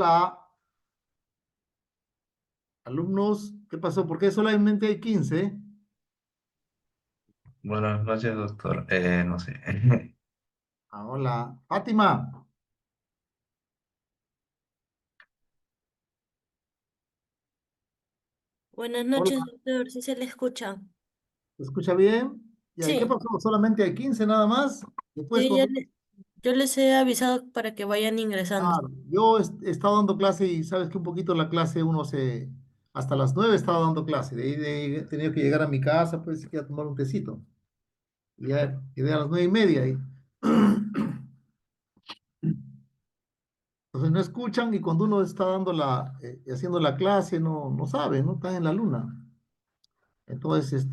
Hola, alumnos, ¿qué pasó? ¿Por qué solamente hay 15? Buenas noches, doctor. No sé. Hola, Fátima, Buenas hola, noches, doctor. ¿Sí se le escucha? ¿te escucha bien? ¿Y qué Sí, pasó? ¿Solamente hay 15 nada más? Después, sí, cuando... yo les he avisado para que vayan ingresando. Claro, yo he estado dando clase y sabes que un poquito la clase uno se... Hasta las 9 estaba dando clase, de ahí he tenido que llegar a mi casa, pues, que a tomar un tecito. Y ya quedé a las 9:30 y... Entonces no escuchan y cuando uno está dando haciendo la clase no sabe, no está en la luna. Entonces,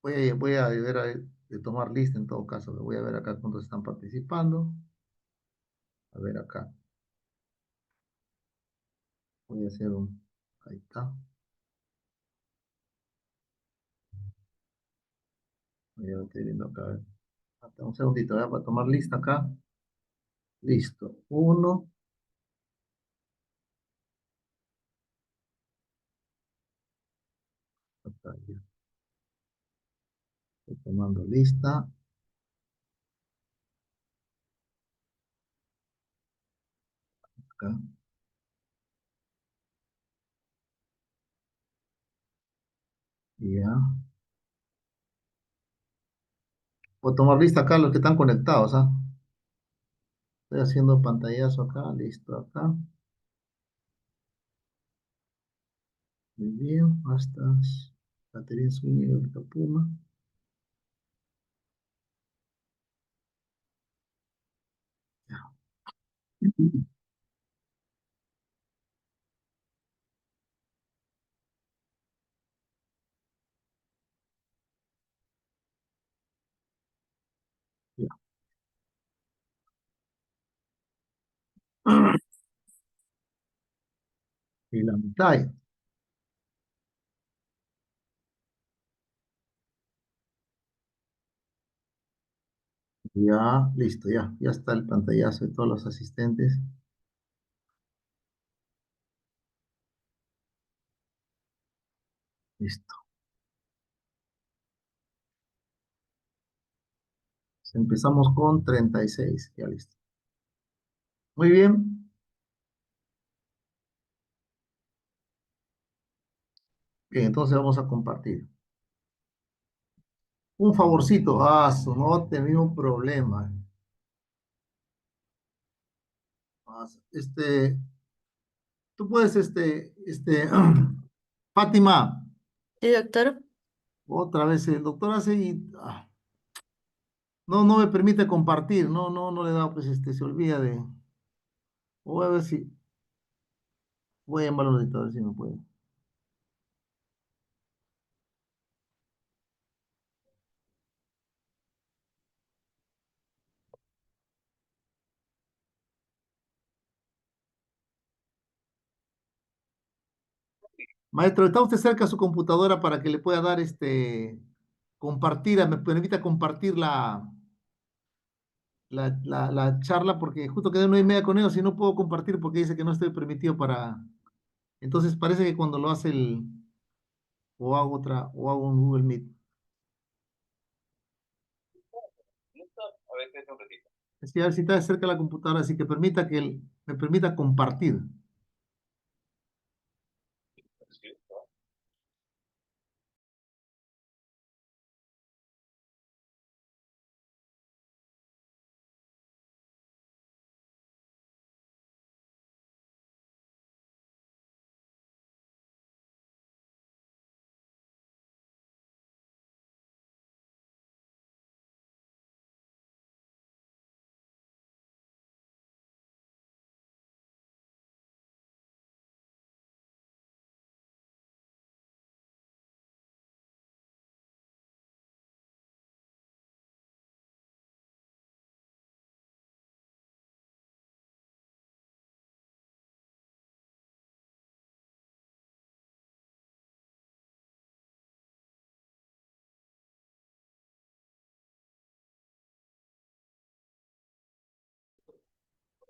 voy a ver de tomar lista en todo caso. Voy a ver acá cuántos están participando. A ver acá. Voy a hacer un... Ahí está. Ya lo estoy viendo acá. A ver. Un segundito, para tomar lista acá. Listo. Uno. Acá ya. Estoy tomando lista. Acá. Ya. Voy tomar lista acá los que están conectados, ¿ah? Estoy haciendo pantallazo acá. Listo acá. Muy bien. Hasta Caterina Zúñiga, Puma. Ya. Ya. Y la mitad. Ya, listo, ya. Ya está el pantallazo de todos los asistentes. Listo. Empezamos con 36. Ya listo. Muy bien. Bien, entonces vamos a compartir. Un favorcito. No tenía un problema. Tú puedes, Fátima, Sí, doctor. otra vez el doctor hace y no me permite compartir. No le da, pues, se olvida de. Voy a ver si, voy a llamarlo ahorita a ver si me puede. Maestro, ¿está usted cerca de su computadora para que le pueda dar compartir, me permita compartir la charla? Porque justo quedé 9:30 con ellos y no puedo compartir porque dice que no estoy permitido para. Entonces parece que cuando lo hace o hago un Google Meet. Sí, a ver si está cerca de la computadora, así que permita que me permita compartir.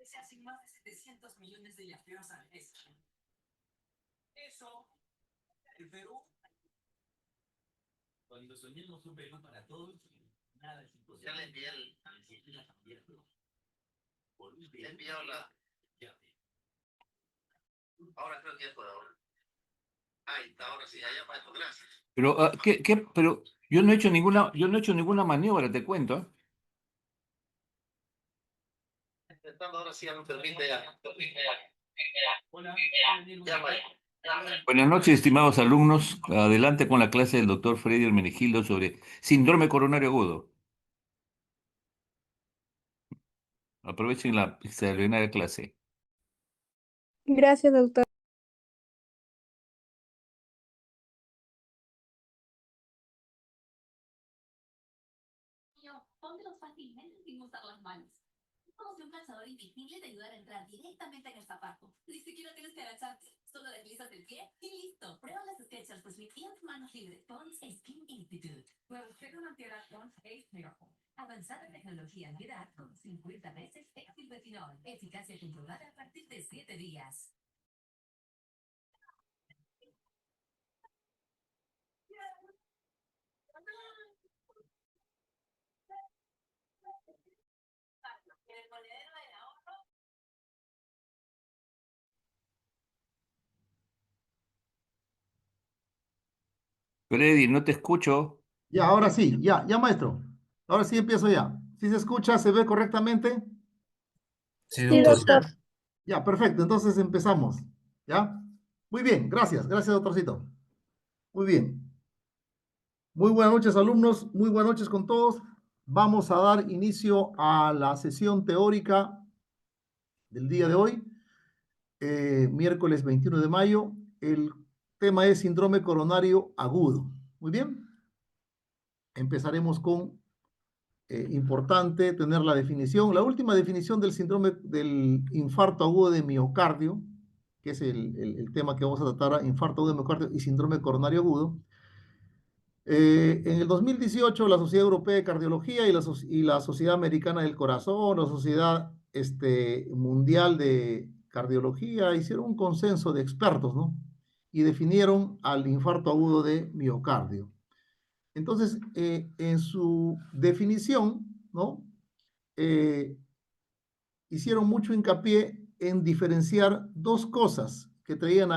se hacen más de 700 millones de yapeos al mes. Eso, el Perú. Cuando soñemos un Perú para todos, nada es imposible. Ya le envié le he enviado la... Ahora creo que es por ahora. Ahí está, ahora sí, allá para esto, gracias. Pero, pero yo no he hecho ninguna maniobra, te cuento, ¿eh? Intentando ahora sí, ya me permite ya. Hola. Ya vaya. Buenas noches, estimados alumnos. Adelante con la clase del doctor Freddy Hermenegildo sobre síndrome coronario agudo. Aprovechen la extraordinaria clase. Gracias, doctor. Póntelo fácilmente sin usar las manos. Como si un calzador invisible te ayudara a entrar directamente en el zapato. Ni siquiera tienes que agacharte. Solo deslizas el pie y listo. Prueba las Skechers de Smith y haz manos libres. Pons Skin Institute. Produce una antiedad Pons Ace Miracle. Avanzada tecnología antiedad con 50 veces exilretinol. Eficacia comprobada a partir de 7 días. Freddy, no te escucho. Ya, ahora sí, ya, maestro. Ahora sí empiezo ya. ¿Sí se escucha? ¿Se ve correctamente? Sí, Sí, doctor. doctor. Ya, perfecto. Entonces empezamos. ¿Ya? Muy bien, gracias. Gracias, doctorcito. Muy bien. Muy buenas noches, alumnos. Muy buenas noches con todos. Vamos a dar inicio a la sesión teórica del día de hoy, miércoles 21 de mayo. El tema es síndrome coronario agudo. Muy bien. Empezaremos con importante tener la definición, la última definición del síndrome del infarto agudo de miocardio, que es el tema que vamos a tratar, infarto agudo de miocardio y síndrome coronario agudo. En el 2018, la Sociedad Europea de Cardiología y la Sociedad Americana del Corazón, la Sociedad Mundial de Cardiología, hicieron un consenso de expertos, ¿no? Y definieron al infarto agudo de miocardio. Entonces, en su definición, ¿no? Hicieron mucho hincapié en diferenciar dos cosas que traían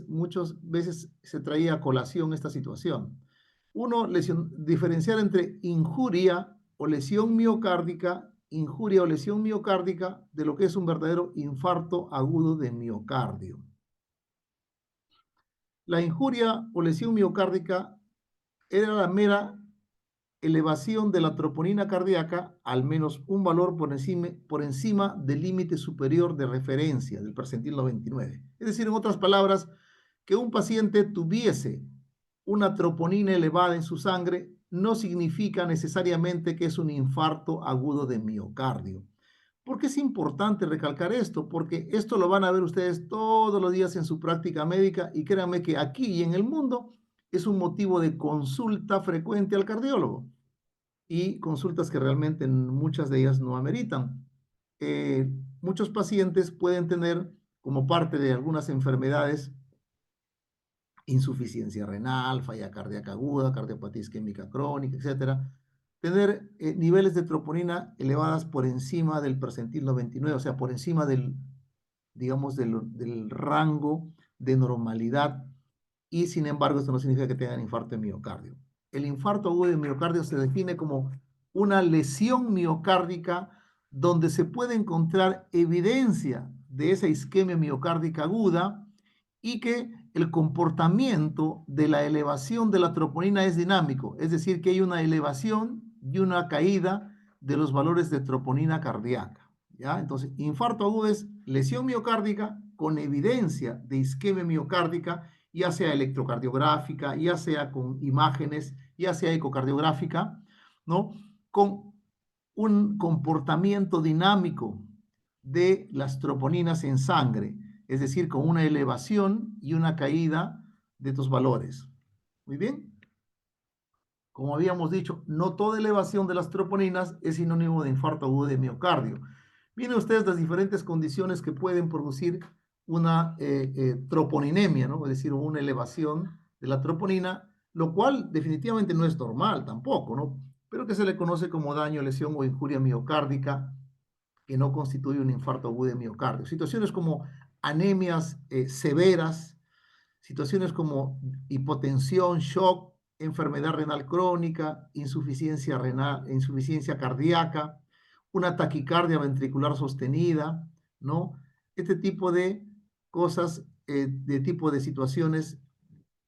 muchas veces se traía a colación esta situación. Uno, diferenciar entre injuria o lesión miocárdica de lo que es un verdadero infarto agudo de miocardio. La injuria o lesión miocárdica era la mera elevación de la troponina cardíaca al menos un valor por encima del límite superior de referencia del percentil 99. Es decir, en otras palabras, que un paciente tuviese una troponina elevada en su sangre no significa necesariamente que es un infarto agudo de miocardio. ¿Por qué es importante recalcar esto? Porque esto lo van a ver ustedes todos los días en su práctica médica y créanme que aquí y en el mundo es un motivo de consulta frecuente al cardiólogo y consultas que realmente muchas de ellas no ameritan. Muchos pacientes pueden tener como parte de algunas enfermedades insuficiencia renal, falla cardíaca aguda, cardiopatía isquémica crónica, etcétera, tener niveles de troponina elevadas por encima del percentil 99, o sea, por encima del, digamos, del rango de normalidad, y sin embargo esto no significa que tengan infarto de miocardio. El infarto agudo de miocardio se define como una lesión miocárdica donde se puede encontrar evidencia de esa isquemia miocárdica aguda y que el comportamiento de la elevación de la troponina es dinámico, es decir, que hay una elevación y una caída de los valores de troponina cardíaca. ¿Ya? Entonces, infarto agudo es lesión miocárdica con evidencia de isquemia miocárdica, ya sea electrocardiográfica, ya sea con imágenes, ya sea ecocardiográfica, ¿no? Con un comportamiento dinámico de las troponinas en sangre, es decir, con una elevación y una caída de estos valores. Muy bien. Como habíamos dicho, no toda elevación de las troponinas es sinónimo de infarto agudo de miocardio. Miren ustedes las diferentes condiciones que pueden producir una troponinemia, ¿no? Es decir, una elevación de la troponina, lo cual definitivamente no es normal tampoco, ¿no? Pero que se le conoce como daño, lesión o injuria miocárdica, que no constituye un infarto agudo de miocardio. Situaciones como anemias severas, situaciones como hipotensión, shock, enfermedad renal crónica, insuficiencia renal, insuficiencia cardíaca, una taquicardia ventricular sostenida, ¿no? Este tipo de cosas, de tipo de situaciones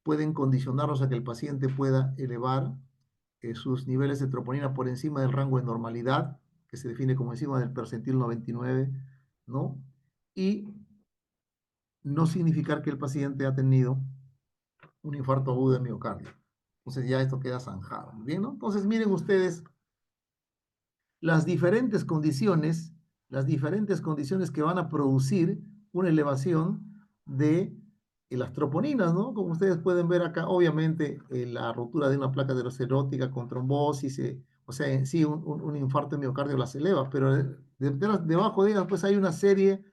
pueden condicionarlos a que el paciente pueda elevar sus niveles de troponina por encima del rango de normalidad, que se define como encima del percentil 99, ¿no? Y no significar que el paciente ha tenido un infarto agudo de miocardio. Entonces ya esto queda zanjado. Bien, ¿no? Entonces miren ustedes las diferentes condiciones que van a producir una elevación de las troponinas, ¿no? Como ustedes pueden ver acá, obviamente la ruptura de una placa aterosclerótica con trombosis, o sea, en sí un infarto de miocardio las eleva, pero debajo de ellas pues hay una serie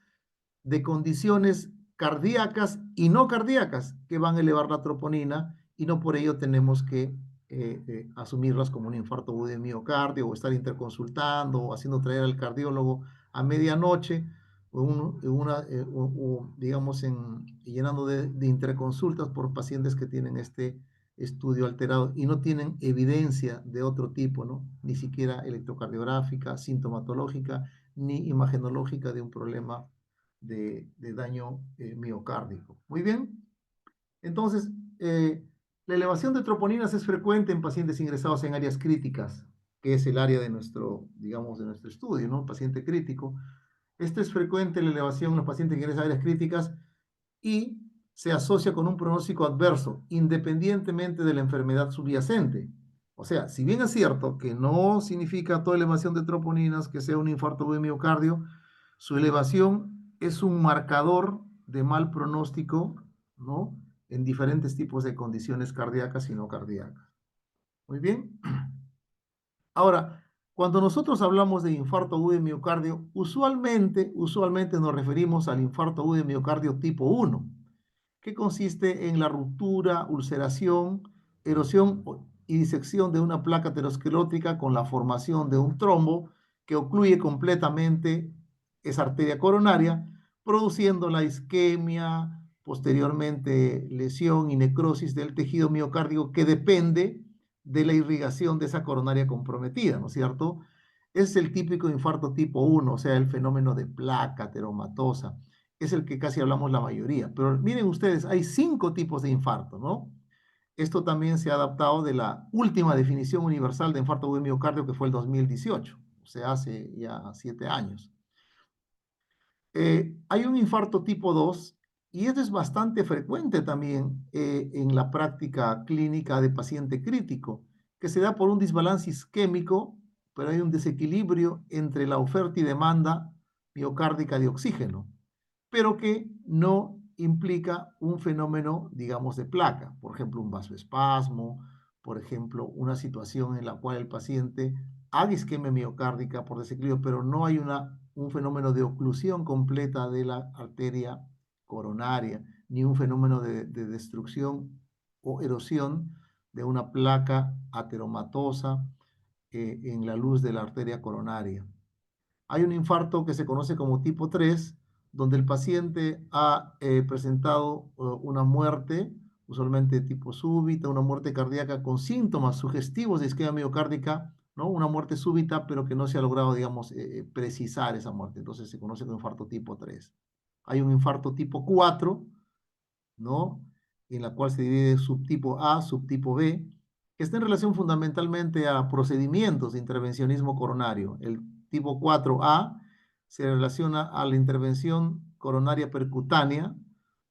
de condiciones cardíacas y no cardíacas que van a elevar la troponina y no por ello tenemos que asumirlas como un infarto agudo de miocardio o estar interconsultando o haciendo traer al cardiólogo a medianoche digamos llenando de interconsultas por pacientes que tienen este estudio alterado y no tienen evidencia de otro tipo, ¿no? Ni siquiera electrocardiográfica, sintomatológica, ni imagenológica de un problema de daño miocárdico. Muy bien. Entonces, la elevación de troponinas es frecuente en pacientes ingresados en áreas críticas, que es el área de nuestro, digamos, de nuestro estudio, ¿no? Paciente crítico. Esto es frecuente la elevación en los pacientes que ingresan a áreas críticas y se asocia con un pronóstico adverso, independientemente de la enfermedad subyacente. O sea, si bien es cierto que no significa toda elevación de troponinas que sea un infarto de miocardio, su elevación es un marcador de mal pronóstico, ¿no? En diferentes tipos de condiciones cardíacas y no cardíacas. Muy bien. Ahora, cuando nosotros hablamos de infarto agudo de miocardio, usualmente nos referimos al infarto agudo de miocardio tipo 1, que consiste en la ruptura, ulceración, erosión y disección de una placa aterosclerótica con la formación de un trombo que ocluye completamente esa arteria coronaria, produciendo la isquemia, posteriormente lesión y necrosis del tejido miocárdico que depende de la irrigación de esa coronaria comprometida, ¿no es cierto? Es el típico infarto tipo 1, o sea, el fenómeno de placa ateromatosa. Es el que casi hablamos la mayoría. Pero miren ustedes, hay 5 tipos de infarto, ¿no? Esto también se ha adaptado de la última definición universal de infarto agudo de miocardio, que fue el 2018, o sea, hace ya 7 años. Hay un infarto tipo 2 y esto es bastante frecuente también en la práctica clínica de paciente crítico, que se da por un desbalance isquémico, pero hay un desequilibrio entre la oferta y demanda miocárdica de oxígeno, pero que no implica un fenómeno, digamos, de placa, por ejemplo, un vasoespasmo, por ejemplo, una situación en la cual el paciente haga isquemia miocárdica por desequilibrio, pero no hay un fenómeno de oclusión completa de la arteria coronaria, ni un fenómeno de destrucción o erosión de una placa ateromatosa en la luz de la arteria coronaria. Hay un infarto que se conoce como tipo 3, donde el paciente ha presentado una muerte, usualmente de tipo súbita, una muerte cardíaca con síntomas sugestivos de isquemia miocárdica, ¿no? Una muerte súbita, pero que no se ha logrado, digamos, precisar esa muerte. Entonces se conoce como infarto tipo 3. Hay un infarto tipo 4, ¿no? En la cual se divide subtipo A, subtipo B, que está en relación fundamentalmente a procedimientos de intervencionismo coronario. El tipo 4A se relaciona a la intervención coronaria percutánea,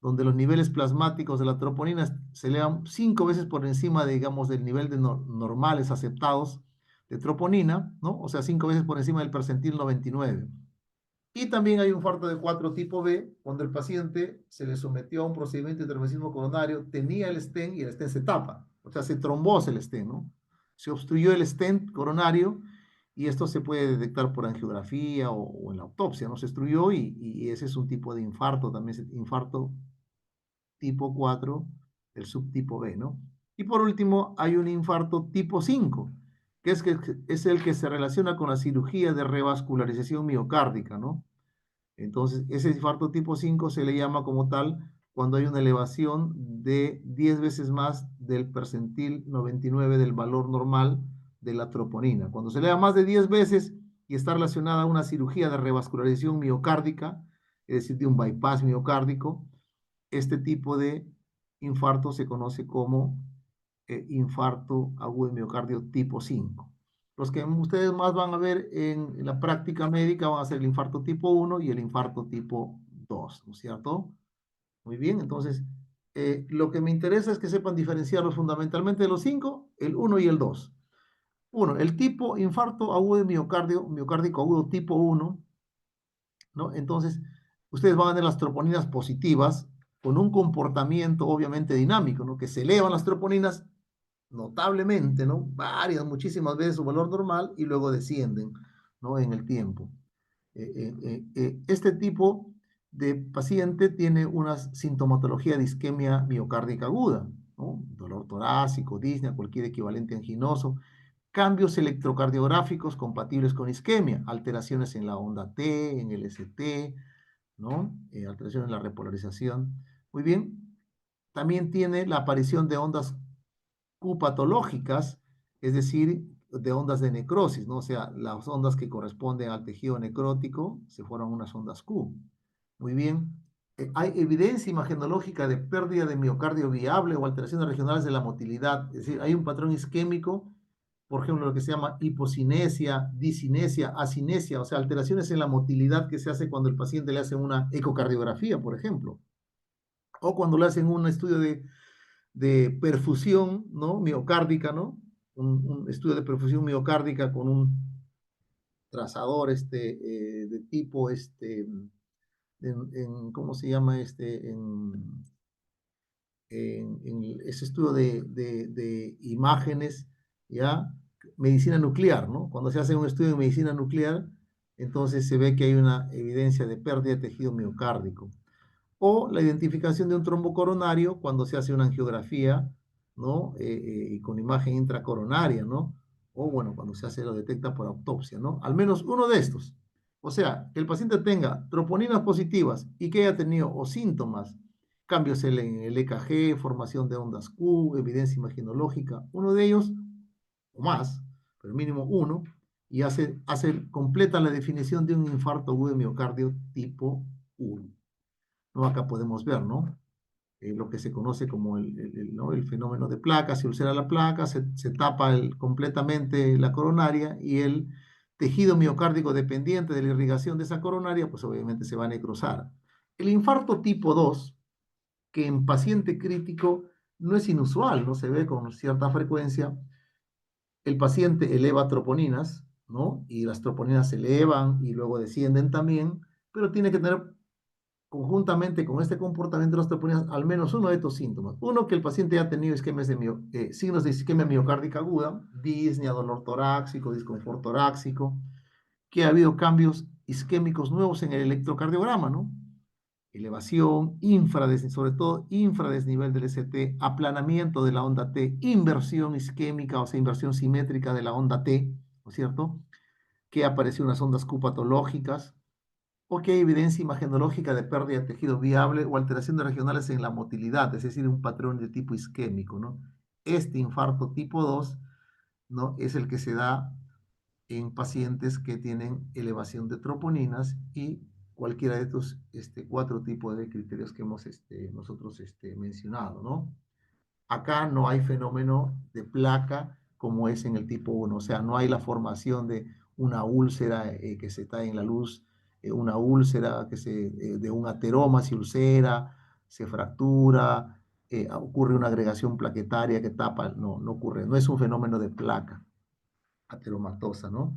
donde los niveles plasmáticos de la troponina se elevan 5 veces por encima, digamos, del nivel de normales aceptados de troponina, ¿no? O sea, 5 veces por encima del percentil 99. Y también hay un infarto de 4 tipo B, cuando el paciente se le sometió a un procedimiento de intervencionismo coronario, tenía el stent y el stent se tapa, o sea, se trombose el stent, ¿no? Se obstruyó el stent coronario y esto se puede detectar por angiografía o en la autopsia, ¿no? Se estruyó y ese es un tipo de infarto, también es infarto tipo 4, el subtipo B, ¿no? Y por último, hay un infarto tipo 5, que es el que se relaciona con la cirugía de revascularización miocárdica, ¿no? Entonces, ese infarto tipo 5 se le llama como tal cuando hay una elevación de 10 veces más del percentil 99 del valor normal de la troponina. Cuando se eleva más de 10 veces y está relacionada a una cirugía de revascularización miocárdica, es decir, de un bypass miocárdico, este tipo de infarto se conoce como infarto agudo de miocardio tipo 5. Los que ustedes más van a ver en la práctica médica van a ser el infarto tipo 1 y el infarto tipo 2, ¿no es cierto? Muy bien, entonces lo que me interesa es que sepan diferenciarlos fundamentalmente de los 5, el 1 y el 2. Uno, el tipo infarto agudo de miocardio, miocárdico agudo tipo 1, ¿no? Entonces, ustedes van a tener las troponinas positivas con un comportamiento obviamente dinámico, ¿no? Que se elevan las troponinas notablemente, ¿no? Muchísimas veces su valor normal y luego descienden, ¿no? En el tiempo. Este tipo de paciente tiene una sintomatología de isquemia miocárdica aguda, ¿no? Dolor torácico, disnea, cualquier equivalente anginoso, cambios electrocardiográficos compatibles con isquemia, alteraciones en la onda T, en el ST, ¿no? Alteraciones en la repolarización. Muy bien. También tiene la aparición de ondas Q patológicas, es decir, de ondas de necrosis, ¿no? O sea, las ondas que corresponden al tejido necrótico se forman unas ondas Q. Muy bien. Hay evidencia imagenológica de pérdida de miocardio viable o alteraciones regionales de la motilidad, es decir, hay un patrón isquémico, por ejemplo, lo que se llama hipocinesia, disinesia, asinesia, o sea, alteraciones en la motilidad que se hace cuando el paciente le hace una ecocardiografía, por ejemplo, o cuando le hacen un estudio de perfusión, ¿no? Miocárdica, ¿no? Un estudio de perfusión miocárdica con un trazador de tipo, ¿cómo se llama? En ese estudio de imágenes, ¿ya? Medicina nuclear, ¿no? Cuando se hace un estudio de medicina nuclear, entonces se ve que hay una evidencia de pérdida de tejido miocárdico. O la identificación de un trombo coronario cuando se hace una angiografía, ¿no? Y con imagen intracoronaria, ¿no? O bueno, cuando lo detecta por autopsia, ¿no? Al menos uno de estos. O sea, que el paciente tenga troponinas positivas y que haya tenido o síntomas, cambios en el EKG, formación de ondas Q, evidencia imaginológica, uno de ellos o más, pero mínimo uno, y completa la definición de un infarto agudo de miocardio tipo 1. ¿No? Acá podemos ver, ¿no? Lo que se conoce como ¿no? el fenómeno de placa, se ulcera la placa, se tapa completamente la coronaria y el tejido miocárdico dependiente de la irrigación de esa coronaria, pues obviamente se va a necrosar. El infarto tipo 2, que en paciente crítico no es inusual, no se ve con cierta frecuencia, el paciente eleva troponinas, ¿no? Y las troponinas se elevan y luego descienden también, pero tiene que tener conjuntamente con este comportamiento de las troponinas al menos uno de estos síntomas. Uno, que el paciente ha tenido signos de isquemia miocárdica aguda, disnea, dolor torácico, disconfort torácico, que ha habido cambios isquémicos nuevos en el electrocardiograma, ¿no? Elevación, sobre todo infradesnivel del ST, aplanamiento de la onda T, inversión isquémica, o sea, inversión simétrica de la onda T, ¿no es cierto? Que aparecen unas ondas Q patológicas, o que hay evidencia imagenológica de pérdida de tejido viable o alteraciones regionales en la motilidad, es decir, un patrón de tipo isquémico, ¿no? Este infarto tipo 2, ¿no? Es el que se da en pacientes que tienen elevación de troponinas y cualquiera de estos 4 tipos de criterios que hemos nosotros mencionado, ¿no? Acá no hay fenómeno de placa como es en el tipo 1, o sea, no hay la formación de una úlcera que se está en la luz, una úlcera de un ateroma se ulcera, se fractura, ocurre una agregación plaquetaria que tapa, no ocurre, no es un fenómeno de placa ateromatosa, ¿no?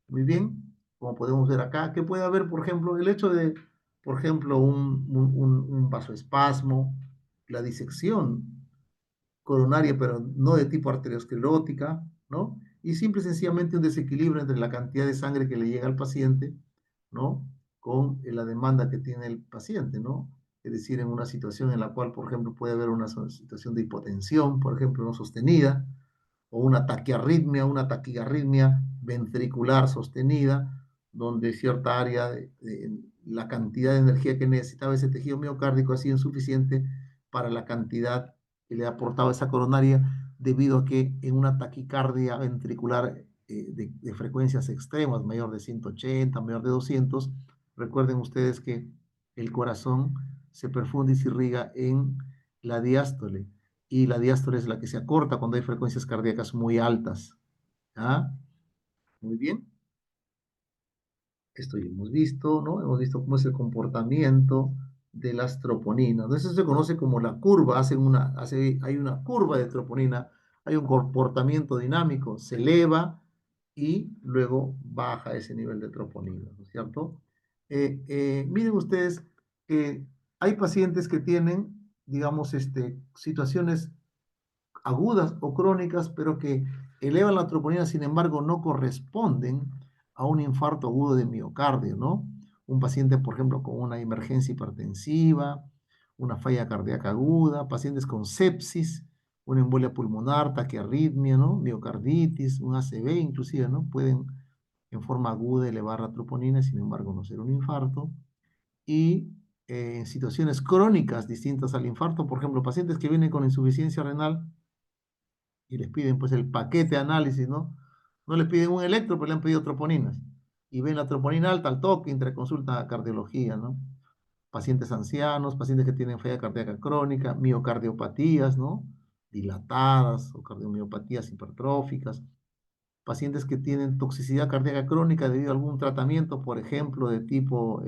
Muy bien, como podemos ver acá, que puede haber, por ejemplo, el hecho de, por ejemplo, un vasoespasmo, la disección coronaria, pero no de tipo arteriosclerótica, ¿no? y simple y sencillamente un desequilibrio entre la cantidad de sangre que le llega al paciente, ¿no? Con la demanda que tiene el paciente, ¿no? Es decir, en una situación en la cual, por ejemplo, puede haber una situación de hipotensión, por ejemplo, no sostenida, o una taquiarritmia ventricular sostenida, donde cierta área la cantidad de energía que necesitaba ese tejido miocárdico ha sido insuficiente para la cantidad que le ha aportado esa coronaria, debido a que en una taquicardia ventricular de frecuencias extremas, mayor de 180, mayor de 200, recuerden ustedes que el corazón se perfunda y se irriga en la diástole, y la diástole es la que se acorta cuando hay frecuencias cardíacas muy altas. ¿Ah? Muy bien. Esto ya hemos visto, ¿no? Hemos visto cómo es el comportamiento de las troponinas. Entonces se conoce como la curva, hay una curva de troponina, hay un comportamiento dinámico, se eleva y luego baja ese nivel de troponina, ¿no es cierto? Miren ustedes que hay pacientes que tienen, digamos, situaciones agudas o crónicas, pero que elevan la troponina, sin embargo, no corresponden a un infarto agudo de miocardio, ¿no? Un paciente, por ejemplo, con una emergencia hipertensiva, una falla cardíaca aguda, pacientes con sepsis, una embolia pulmonar, taquiarritmia, ¿no? Miocarditis, un ACV inclusive, ¿no? Pueden en forma aguda elevar la troponina, sin embargo, no ser un infarto. Y en situaciones crónicas distintas al infarto, por ejemplo, pacientes que vienen con insuficiencia renal, y les piden pues el paquete de análisis, ¿no? No les piden un electro, pero le han pedido troponinas. Y ven la troponina alta al toque, entre consulta a cardiología, ¿no? Pacientes ancianos, pacientes que tienen falla cardíaca crónica, miocardiopatías, ¿no? Dilatadas o cardiomiopatías hipertróficas. Pacientes que tienen toxicidad cardíaca crónica debido a algún tratamiento, por ejemplo, de tipo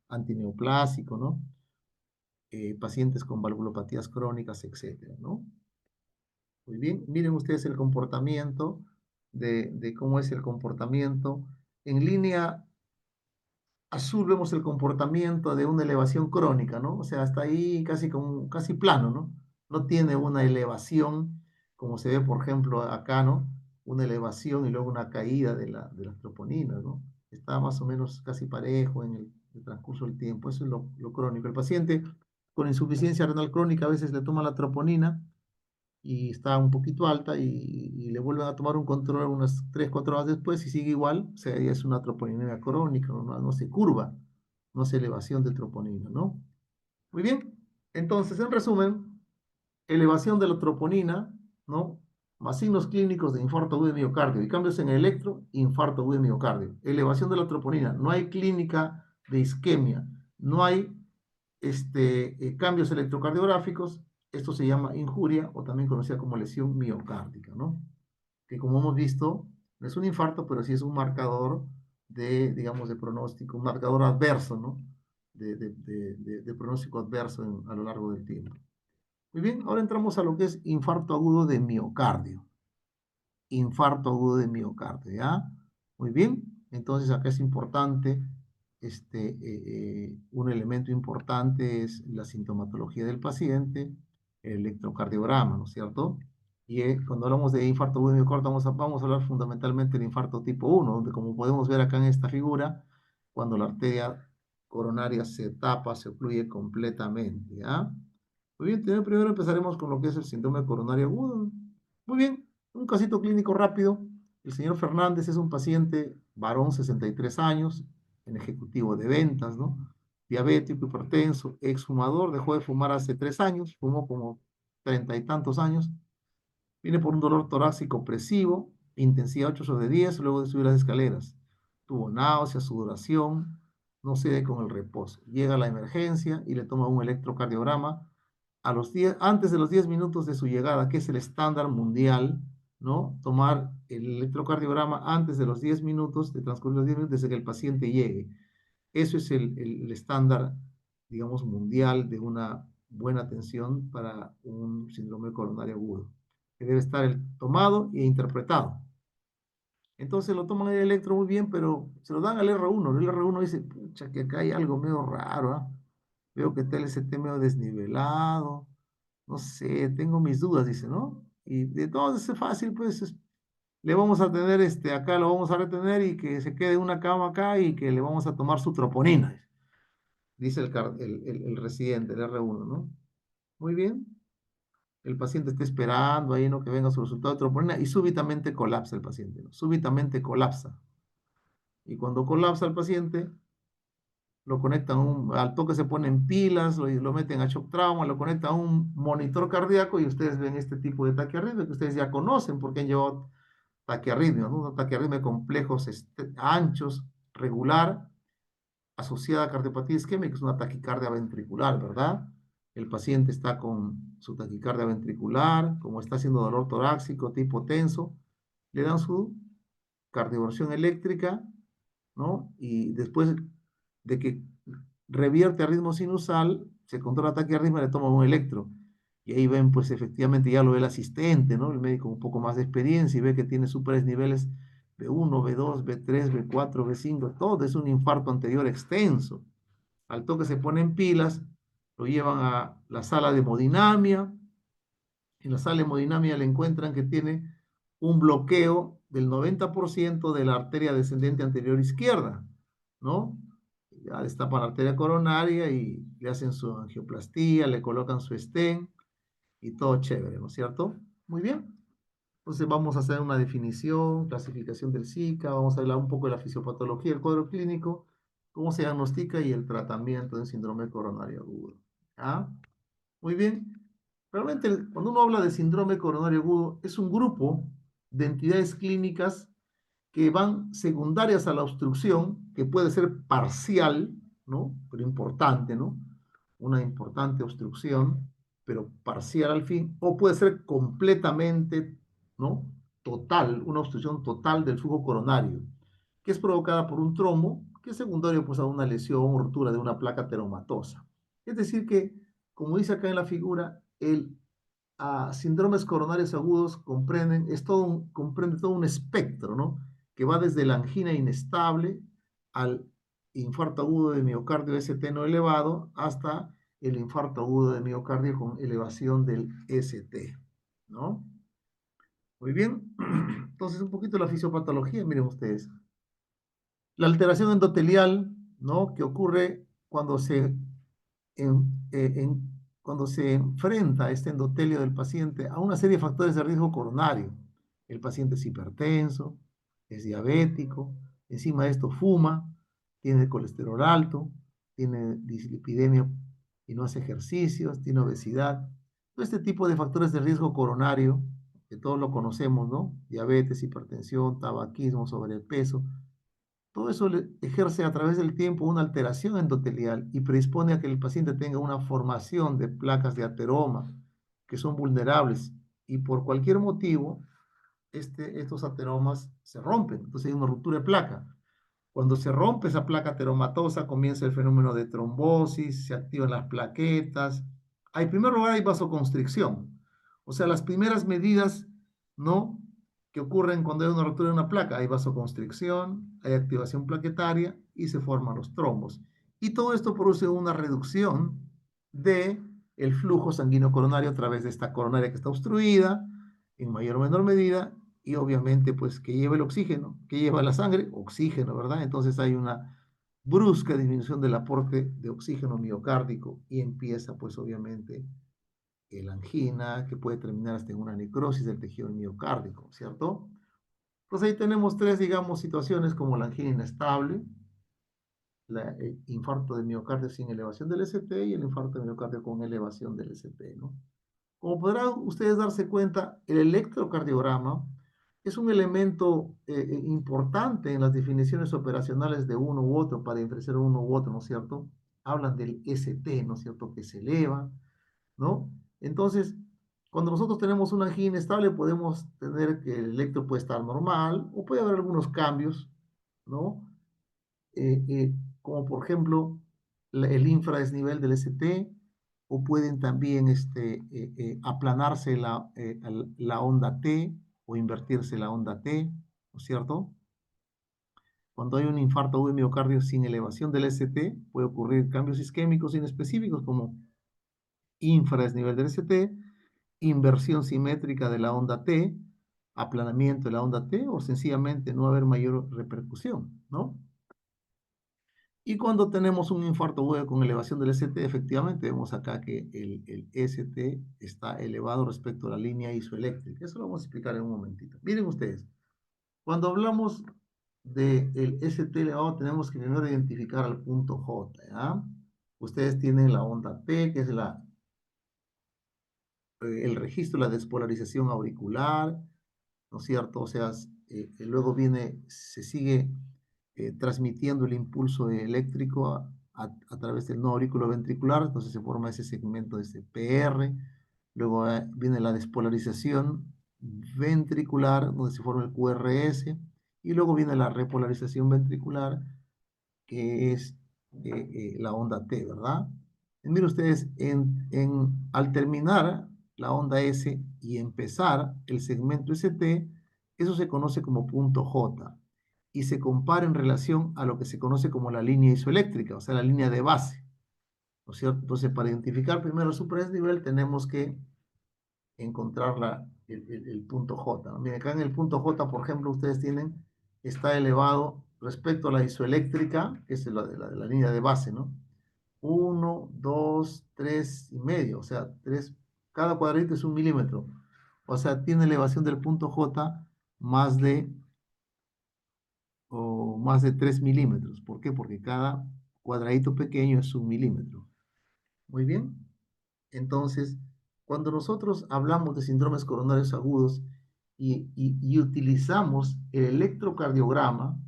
antineoplásico, ¿no? Pacientes con valvulopatías crónicas, etcétera, ¿no? Muy bien, miren ustedes el comportamiento de cómo es el comportamiento. En línea azul vemos el comportamiento de una elevación crónica, ¿no? O sea, hasta ahí casi plano, ¿no? No tiene una elevación, como se ve, por ejemplo, acá, ¿no? Una elevación y luego una caída de las troponinas, ¿no? Está más o menos casi parejo en el transcurso del tiempo. Eso es lo crónico. El paciente con insuficiencia renal crónica a veces le toma la troponina y está un poquito alta y le vuelven a tomar un control unas 3, 4 horas después y sigue igual, o sea, ya es una troponinemia crónica, no se curva, no se elevación de troponina, ¿no? Muy bien, entonces, en resumen, elevación de la troponina, ¿no? Más signos clínicos de infarto agudo de miocardio y cambios en el electro, infarto agudo de miocardio. Elevación de la troponina, no hay clínica de isquemia, no hay cambios electrocardiográficos. Esto se llama injuria o también conocida como lesión miocárdica, ¿no? Que como hemos visto, no es un infarto, pero sí es un marcador digamos, de pronóstico, un marcador adverso, ¿no? De pronóstico adverso a lo largo del tiempo. Muy bien, ahora entramos a lo que es infarto agudo de miocardio. Infarto agudo de miocardio, ¿ya? Muy bien, entonces acá es importante, un elemento importante es la sintomatología del paciente, el electrocardiograma, ¿no es cierto? Y cuando hablamos de infarto agudo de miocardio vamos a hablar fundamentalmente del infarto tipo 1, donde como podemos ver acá en esta figura, cuando la arteria coronaria se tapa, se ocluye completamente, ¿ya? Muy bien, primero empezaremos con lo que es el síndrome coronario agudo. Muy bien, un casito clínico rápido. El señor Fernández es un paciente varón, 63 años, en ejecutivo de ventas, ¿no? Diabético, hipertenso, exfumador, dejó de fumar hace 3 años, fumó como 30 y tantos años. Viene por un dolor torácico opresivo, intensidad 8/10, luego de subir las escaleras. Tuvo náuseas, sudoración, no cede con el reposo. Llega a la emergencia y le toma un electrocardiograma antes de los 10 minutos de su llegada, que es el estándar mundial, ¿no? Tomar el electrocardiograma antes de los 10 minutos, de transcurrir los 10 minutos desde que el paciente llegue. Eso es el estándar, digamos, mundial de una buena atención para un síndrome coronario agudo, que debe estar tomado e interpretado. Entonces lo toman el electro muy bien, pero se lo dan al R1. El R1 dice, pucha, que acá hay algo medio raro, ¿ah? Veo que está el ST medio desnivelado, no sé, tengo mis dudas, dice, ¿no? Y de todo es fácil, pues, le vamos a tener acá, lo vamos a retener y que se quede en una cama acá y que le vamos a tomar su troponina, dice el residente, el R1, ¿no? Muy bien. El paciente está esperando ahí, ¿no? Que venga su resultado de troponina y súbitamente colapsa el paciente, ¿no? Súbitamente colapsa. Y cuando colapsa el paciente, lo conectan al toque se ponen pilas, lo meten a shock trauma, lo conectan a un monitor cardíaco y ustedes ven este tipo de taquiarritmia que ustedes ya conocen porque han llevado taquiarritmia, ¿no? Una taquiarritmia de complejos anchos, regular, asociada a cardiopatía isquémica, que es una taquicardia ventricular, ¿verdad? El paciente está con su taquicardia ventricular, como está haciendo dolor torácico, tipo tenso, le dan su cardioversión eléctrica, ¿no? Y después de que revierte a ritmo sinusal, se controla taquiarritmia, le toman un electro. Y ahí ven, pues efectivamente ya lo ve el asistente, ¿no? El médico con un poco más de experiencia y ve que tiene superiores niveles B1, B2, B3, B4, B5, todo es un infarto anterior extenso. Al toque se ponen pilas, lo llevan a la sala de hemodinamia. En la sala de hemodinamia le encuentran que tiene un bloqueo del 90% de la arteria descendente anterior izquierda, ¿no? Ya destapan la arteria coronaria y le hacen su angioplastía, le colocan su stent y todo chévere, ¿no es cierto? Muy bien. Entonces vamos a hacer una definición, clasificación del SICA, vamos a hablar un poco de la fisiopatología, el cuadro clínico, cómo se diagnostica y el tratamiento del síndrome coronario agudo. ¿Ah? Muy bien. Realmente cuando uno habla de síndrome coronario agudo, es un grupo de entidades clínicas que van secundarias a la obstrucción, que puede ser parcial, ¿no? Pero importante, ¿no? Una importante obstrucción, pero parcial al fin, o puede ser completamente, ¿no? Total, una obstrucción total del flujo coronario, que es provocada por un trombo, que es secundario pues, a una lesión o ruptura de una placa teromatosa. Es decir que, como dice acá en la figura, síndromes coronarios agudos comprende todo un espectro, ¿no? Que va desde la angina inestable al infarto agudo de miocardio ST no elevado hasta el infarto agudo de miocardio con elevación del ST, ¿no? Muy bien. Entonces, un poquito la fisiopatología, miren ustedes. La alteración endotelial, ¿no? Que ocurre cuando cuando se enfrenta este endotelio del paciente a una serie de factores de riesgo coronario. El paciente es hipertenso, es diabético, encima de esto fuma, tiene colesterol alto, tiene dislipidemia y no hace ejercicios, tiene obesidad. Todo este tipo de factores de riesgo coronario, que todos lo conocemos, ¿no? Diabetes, hipertensión, tabaquismo, sobrepeso, todo eso ejerce a través del tiempo una alteración endotelial y predispone a que el paciente tenga una formación de placas de ateroma que son vulnerables y por cualquier motivo estos ateromas se rompen. Entonces hay una ruptura de placa. Cuando se rompe esa placa ateromatosa comienza el fenómeno de trombosis, se activan las plaquetas. En primer lugar hay vasoconstricción. O sea, las primeras medidas, ¿no?, que ocurren cuando hay una ruptura de una placa. Hay vasoconstricción, hay activación plaquetaria y se forman los trombos. Y todo esto produce una reducción de el flujo sanguíneo coronario a través de esta coronaria que está obstruida, en mayor o menor medida, y obviamente pues que lleva el oxígeno, que lleva la sangre, oxígeno, ¿verdad? Entonces hay una brusca disminución del aporte de oxígeno miocárdico y empieza pues obviamente la angina, que puede terminar hasta en una necrosis del tejido miocárdico, ¿cierto? Entonces ahí tenemos tres, digamos, situaciones como la angina inestable, el infarto de miocardio sin elevación del ST y el infarto de miocardio con elevación del ST, ¿no? Como podrán ustedes darse cuenta, el electrocardiograma es un elemento importante en las definiciones operacionales de uno u otro, para diferenciar uno u otro, ¿no es cierto? Hablan del ST, ¿no es cierto?, que se eleva, ¿no? Entonces, cuando nosotros tenemos una angina inestable, podemos tener que el electro puede estar normal o puede haber algunos cambios, ¿no? Como por ejemplo el infradesnivel del ST, o pueden también aplanarse la onda T o invertirse la onda T, ¿no es cierto? Cuando hay un infarto agudo de miocardio sin elevación del ST, puede ocurrir cambios isquémicos inespecíficos como infradesnivel del ST, inversión simétrica de la onda T, aplanamiento de la onda T o sencillamente no va a haber mayor repercusión, ¿no? Y cuando tenemos un infarto agudo con elevación del ST, efectivamente vemos acá que el ST está elevado respecto a la línea isoeléctrica. Eso lo vamos a explicar en un momentito. Miren ustedes, cuando hablamos del ST elevado, tenemos que primero identificar al punto J, ¿ya? Ustedes tienen la onda T, que es el registro de la despolarización auricular, ¿no es cierto? O sea, luego se sigue transmitiendo el impulso eléctrico a través del nodo auriculoventricular, entonces se forma ese segmento de ese PR, luego viene la despolarización ventricular, donde se forma el QRS, y luego viene la repolarización ventricular, que es la onda T, ¿verdad? Miren ustedes, al terminar la onda S y empezar el segmento ST, eso se conoce como punto J y se compara en relación a lo que se conoce como la línea isoeléctrica, o sea, la línea de base, ¿no es cierto? Entonces, para identificar primero su desnivel, tenemos que encontrar el punto J, ¿no? Miren, acá en el punto J, por ejemplo, ustedes tienen, está elevado respecto a la isoeléctrica, que es la línea de base, ¿no? 1, 2, 3 y medio, o sea, cada cuadradito es 1 milímetro. O sea, tiene elevación del punto J más de, más de 3 milímetros. ¿Por qué? Porque cada cuadradito pequeño es 1 milímetro. Muy bien. Entonces, cuando nosotros hablamos de síndromes coronarios agudos y utilizamos el electrocardiograma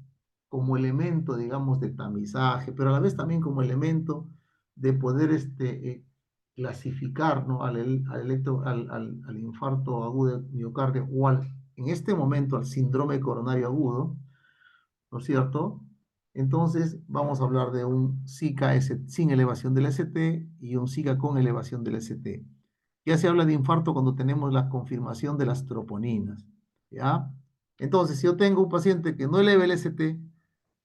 como elemento, digamos, de tamizaje, pero a la vez también como elemento de poder clasificar, ¿no? al infarto agudo de miocardio o en este momento al síndrome coronario agudo, ¿no es cierto? Entonces vamos a hablar de un SICA sin elevación del ST y un SICA con elevación del ST. Ya se habla de infarto cuando tenemos la confirmación de las troponinas, ¿ya? Entonces, si yo tengo un paciente que no eleva el ST,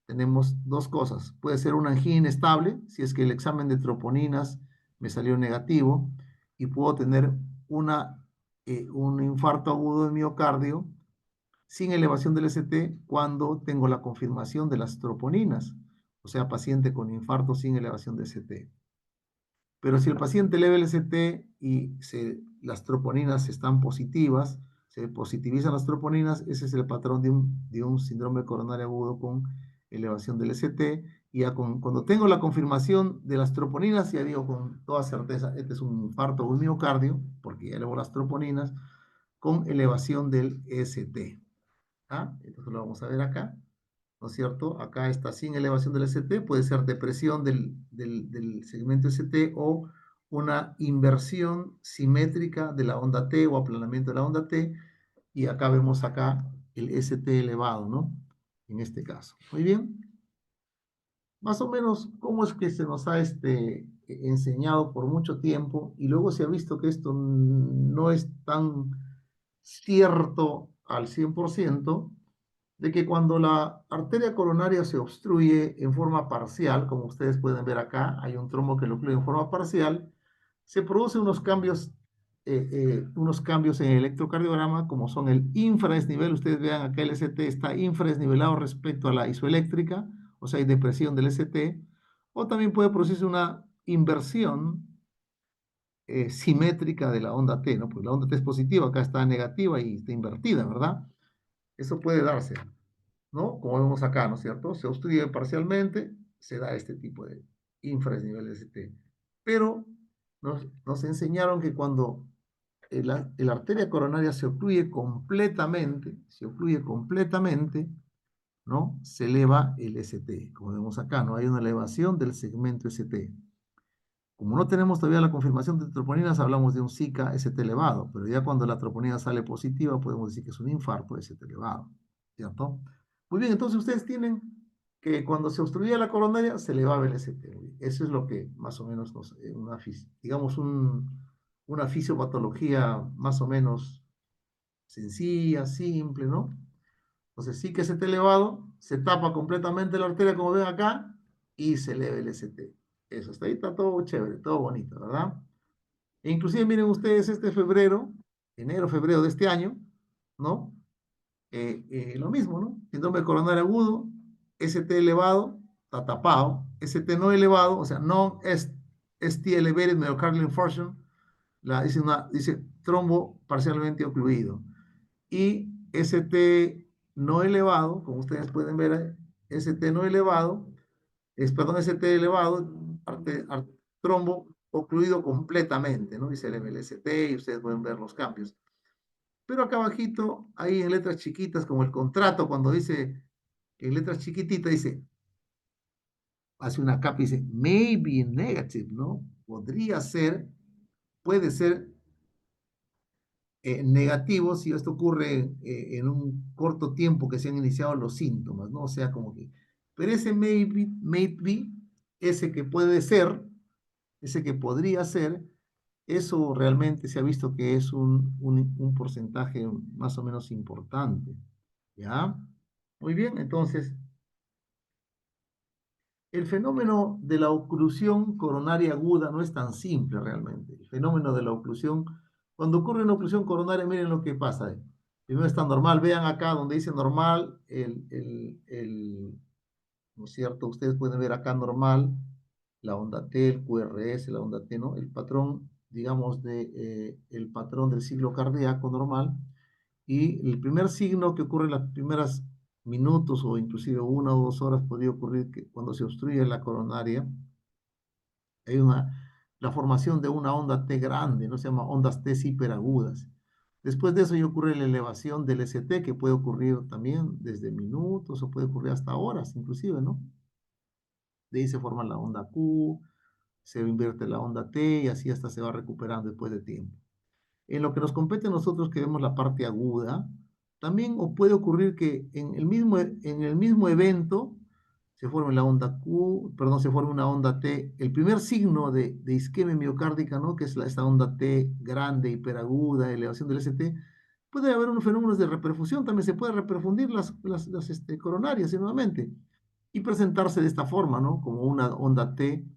tenemos dos cosas. Puede ser una angina inestable, si es que el examen de troponinas me salió negativo, y puedo tener un infarto agudo de miocardio sin elevación del ST cuando tengo la confirmación de las troponinas, o sea, paciente con infarto sin elevación de ST. Pero si el paciente eleva el ST y las troponinas están positivas, se positivizan las troponinas, ese es el patrón de un síndrome coronario agudo con elevación del ST, y ya cuando tengo la confirmación de las troponinas, ya digo con toda certeza, este es un infarto o un miocardio, porque ya elevo las troponinas, con elevación del ST. ¿Ah? Entonces lo vamos a ver acá, ¿no es cierto? Acá está sin elevación del ST, puede ser depresión del segmento ST o una inversión simétrica de la onda T o aplanamiento de la onda T, y acá vemos acá el ST elevado, ¿no? En este caso. Muy bien. Más o menos, ¿cómo es que se nos ha enseñado por mucho tiempo y luego se ha visto que esto no es tan cierto al 100%? De que cuando la arteria coronaria se obstruye en forma parcial, como ustedes pueden ver acá, hay un trombo que lo ocluye en forma parcial, se producen unos cambios en el electrocardiograma, como son el infradesnivel. Ustedes vean acá el ST está infradesnivelado respecto a la isoeléctrica, o sea, hay depresión del ST, o también puede producirse una inversión simétrica de la onda T, ¿no? Pues la onda T es positiva, acá está negativa y está invertida, ¿verdad? Eso puede darse, ¿no? Como vemos acá, ¿no es cierto? Se obstruye parcialmente, se da este tipo de infradesnivel ST. Pero nos enseñaron que cuando la arteria coronaria se ocluye completamente, ¿no? Se eleva el ST, como vemos acá, ¿no? Hay una elevación del segmento ST. Como no tenemos todavía la confirmación de troponinas, hablamos de un SICA ST elevado, pero ya cuando la troponina sale positiva, podemos decir que es un infarto ST elevado, ¿cierto? Muy bien, entonces ustedes tienen que cuando se obstruía la coronaria, se elevaba el ST. Eso es lo que más o menos digamos, una fisiopatología más o menos sencilla, simple, ¿no? Entonces sí que ST elevado, se tapa completamente la arteria, como ven acá, y se eleva el ST. Eso, hasta ahí está todo chévere, todo bonito, ¿verdad? E inclusive miren ustedes enero, febrero de este año, ¿no? lo mismo, ¿no? Síndrome coronario agudo, ST elevado, está tapado, ST no elevado, o sea, no es ST elevated myocardial infarction, dice trombo parcialmente ocluido. Y ST no elevado, como ustedes pueden ver, ST no elevado, perdón, ST elevado, trombo ocluido completamente, ¿no? Dice el MLST y ustedes pueden ver los cambios. Pero acá abajito, ahí en letras chiquitas, como el contrato, cuando dice, en letras chiquititas dice, hace una capa y dice, maybe negative, ¿no? Podría ser, puede ser negativo si esto ocurre en un corto tiempo que se han iniciado los síntomas, ¿no? O sea, como que, pero ese maybe, ese que puede ser, ese que podría ser, eso realmente se ha visto que es un porcentaje más o menos importante, ¿ya? Muy bien, entonces, el fenómeno de la oclusión coronaria aguda no es tan simple realmente. El fenómeno de la oclusión, cuando ocurre una oclusión coronaria, miren lo que pasa. Primero está normal, vean acá donde dice normal, ¿no es cierto? Ustedes pueden ver acá normal, la onda T, el QRS, la onda T, ¿no? El patrón, digamos, el patrón del ciclo cardíaco normal. Y el primer signo que ocurre en las primeras minutos o inclusive 1 o 2 horas podría ocurrir que cuando se obstruye la coronaria, hay la formación de una onda T grande, ¿no? Se llama ondas T hiperagudas. Después de eso ya ocurre la elevación del ST, que puede ocurrir también desde minutos o puede ocurrir hasta horas, inclusive, ¿no? De ahí se forma la onda Q, se invierte la onda T y así hasta se va recuperando después de tiempo. En lo que nos compete a nosotros, que vemos la parte aguda, también puede ocurrir que en el mismo evento se forme la onda Q, perdón, se forme una onda T. El primer signo de isquemia miocárdica, ¿no? Que es esta onda T grande, hiperaguda, elevación del ST, puede haber unos fenómenos de reperfusión, también se puede reperfundir las coronarias nuevamente y presentarse de esta forma, ¿no? Como una onda T,